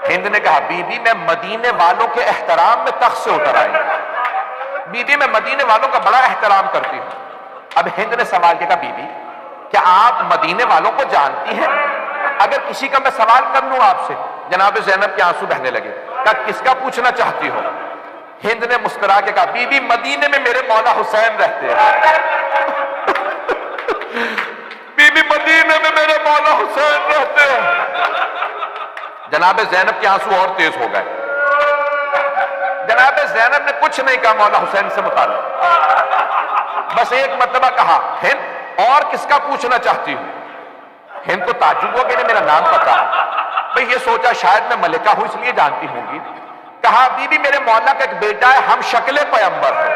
ہند نے کہا، بی بی میں مدینے والوں کے احترام میں تخت سے اتر آئی. بی بی میں مدینے والوں کا بڑا احترام کرتی ہوں. اب ہند نے سوال کیا، بی بی کیا آپ مدینے والوں کو جانتی ہیں؟ اگر کسی کا میں سوال کر لوں آپ سے. جناب زینب کے آنسو بہنے لگے. کہا، کس کا پوچھنا چاہتی ہو؟ ہند نے مسکرا کے کہا، بی بی مدینے میں میرے مولا حسین رہتے ہیں. بی بی مدینے میں میرے مولا حسین رہتے ہیں. جناب زینب کے آنسو اور تیز ہو گئے. جناب زینب نے کچھ نہیں کہا مولا حسین سے متعلق، بس ایک مرتبہ کہا، ہند اور کس کا پوچھنا چاہتی ہوں؟ ہند کو تعجب ہوا کہ انہیں میرا نام پتا. بھئی یہ سوچا شاید میں ملکہ ہوں اس لیے جانتی ہوں گی. کہا، بی بی میرے مولا کا ایک بیٹا ہے، ہم شکل پیغمبر ہے،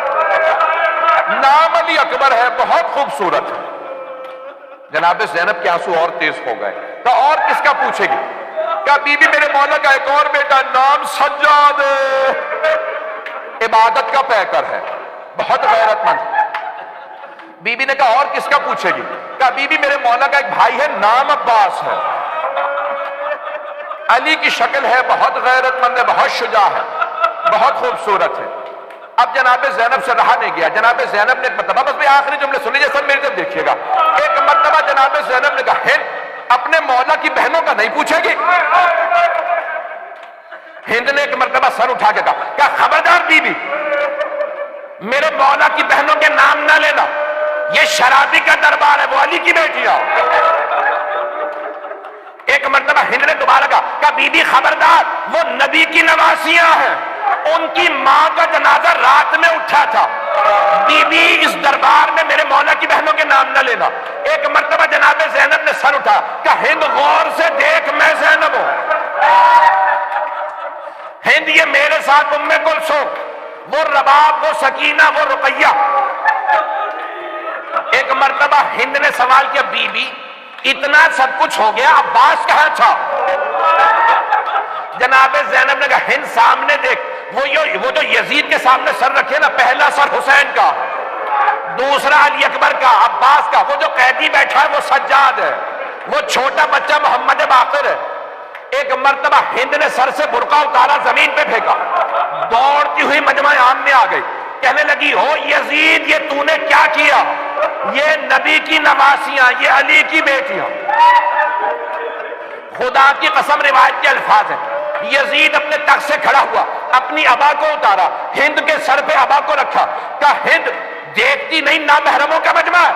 نام علی اکبر ہے، بہت خوبصورت ہے. جناب زینب کے آنسو اور تیز ہو گئے. کہا، اور کس کا پوچھے گی؟ کہا، بی بی میرے مولا کا ایک اور بیٹا ہے، نام سجاد ہے، عبادت کا پیکر ہے، بہت غیرت مند ہے. بی بی نے کہا، اور کس کا پوچھے گی؟ کہا، بی بی میرے مولا کا ایک بھائی ہے، نام عباس ہے، علی کی شکل ہے، بہت غیرت مند ہے، بہت شجاع ہے، بہت خوبصورت ہے. اب جناب زینب سے رہا نہیں گیا. جناب زینب نے ایک مرتبہ، بس بھی آخری جملے سنیے سب میری طرف دیکھیے گا. ایک مرتبہ جناب زینب نے کہا، ہند اپنے مولا کی بہنوں کا نہیں پوچھے گی؟ ہند نے ایک مرتبہ سر اٹھا کے کہا، کیا خبردار بی بی میرے مولا کی بہنوں کے نام نہ لینا، یہ شرابی کا دربار ہے، وہ علی کی بیٹیاں. ایک مرتبہ ہند نے دوبارہ کہا، بی بی خبردار، وہ نبی کی نواسیاں ہیں، ان کی ماں کا جنازہ رات میں اٹھا تھا، بی بی اس دربار میں میرے مولا کی بہنوں کے نام نہ لینا. ایک مرتبہ جناب زینب نے سر اٹھا، کہ ہند غور سے دیکھ، میں زینب ہوں. ہند یہ میرے ساتھ ام کلثوم، وہ رباب، وہ سکینہ، وہ رقیہ. ایک مرتبہ ہند نے سوال کیا، بی بی اتنا سب کچھ ہو گیا، عباس کہاں تھا؟ جناب زینب نے کہا، ہند سامنے دیکھ، وہ جو یزید کے سامنے سر رکھے نا، پہلا سر حسین کا، دوسرا علی اکبر کا، عباس کا، وہ جو قیدی بیٹھا ہے وہ سجاد ہے، وہ چھوٹا بچہ محمد باقر ہے. ایک مرتبہ ہند نے سر سے برقع اتارا، زمین پہ پھینکا، دوڑتی ہوئی مجمع عام میں آ گئی، کہنے لگی، ہو یزید یہ تو نے کیا کیا؟ یہ نبی کی نواسیاں، یہ علی کی بیٹیاں. خدا کی قسم روایت کے الفاظ ہیں، یزید اپنے تخت سے کھڑا ہوا، اپنی ابا کو اتارا، ہند کے سر پہ ابا کو رکھا. کہا، ہند دیکھتی نہیں نامحرموں کا مجمع ہے،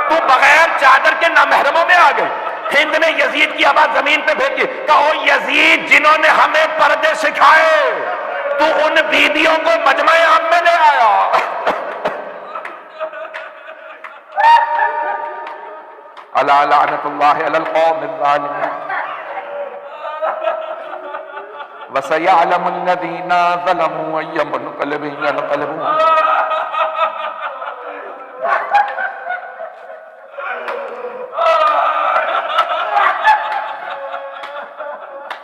تو بغیر چادر کے نامحرموں میں آ گئی. ہند نے یزید کی آواز زمین پہ پھینکی. کہو، یزید جنہوں نے ہمیں پردے سکھائے، تو ان بیویوں کو مجمع عام میں لے آیا. الا لعنت اللہ علی القوم الظالمین وسيعلم الذين ظلموا أي منقلب ينقلبون.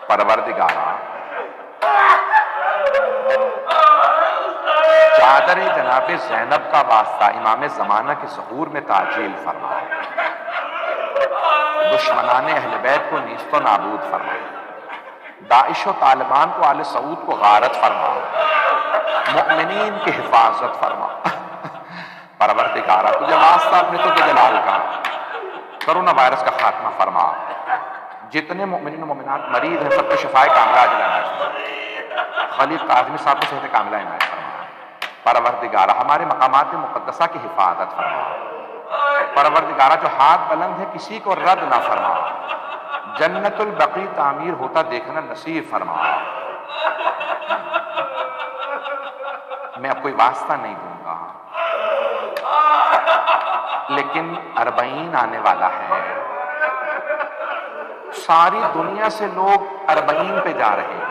پروردگارا، چادر جناب زینب کا واسطہ امام زمانہ کے ظہور میں تعجیل فرما، دشمنان اہل بیت کو نیست و نابود فرما، داعش و طالبان کو آل سعود کو غارت فرما، مؤمنین کی حفاظت فرما. پروردگارا، تجھے واسطہ اپنے تو کے جلال کا، کرونا وائرس کا خاتمہ فرما. جتنے مؤمنین و مومنات مریض ہیں سب کو شفائے کاملہ عاجلہ عنایت فرما. خلیل قاظمی صاحب کو صحت کاملہ عنایت فرما. پروردگارا، ہمارے مقامات مقدسہ کی حفاظت فرما. پروردگارا، جو ہاتھ بلند ہے کسی کو رد نہ فرما. جنت البقیع تعمیر ہوتا دیکھنا نصیب فرما۔ میں اب کوئی واسطہ نہیں دوں گا، لیکن 40 آنے والا ہے، ساری دنیا سے لوگ 40 پہ جا رہے ہیں،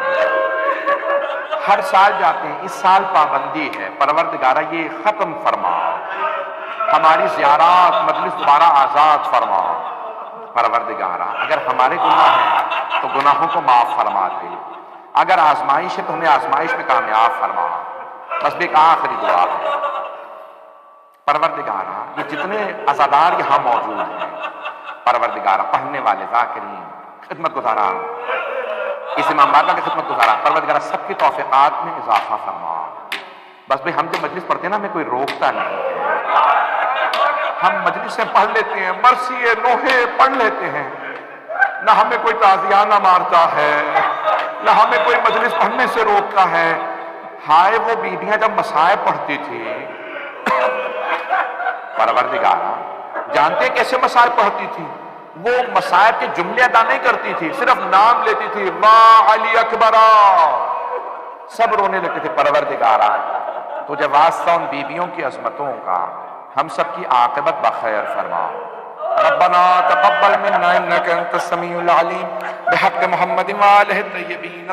ہر سال جاتے ہیں، اس سال پابندی ہے، پروردگارہ یہ ختم فرما، ہماری زیارات مجلس دوبارہ آزاد فرما۔ پروردگارہ اگر ہمارے گناہ ہیں تو گناہوں کو معاف فرما دے، اگر آزمائش ہے تو ہمیں آزمائش میں کامیاب فرما۔ بس ایک آخری دعا ہے، پروردگارہ یہ جتنے عزادار یہاں موجود ہیں، پروردگارہ پڑھنے والے ذاکرین خدمت گزاران، اس امام بارگاہ کی خدمت گزاران، پروردگارہ سب کی توفیقات میں اضافہ فرما۔ بس بھئی ہم جو مجلس پڑھتے ہیں نا ہمیں کوئی روکتا نہیں ہے، ہم مجلس سے پڑھ لیتے ہیں، مرثیے نوحے پڑھ لیتے ہیں، نہ ہمیں کوئی تعزیانہ مارتا ہے، نہ ہمیں کوئی مجلس پڑھنے سے روکتا ہے۔ ہائے وہ بیویاں جب مصائب پڑھتی تھی، پروردگارہ جانتے کیسے مصائب پڑھتی تھی؟ وہ مصائب کے جملے ادا نہیں کرتی تھی، صرف نام لیتی تھی، ماں علی اکبرہ، سب رونے لگتے تھے۔ پروردگارہ تجھے واسطہ ان بیویوں کی عظمتوں کا، ہم سب کی عاقبت بخیر فرما۔ ربنا تقبل منا انك انت السميع العليم بحق محمد وآله الطيبين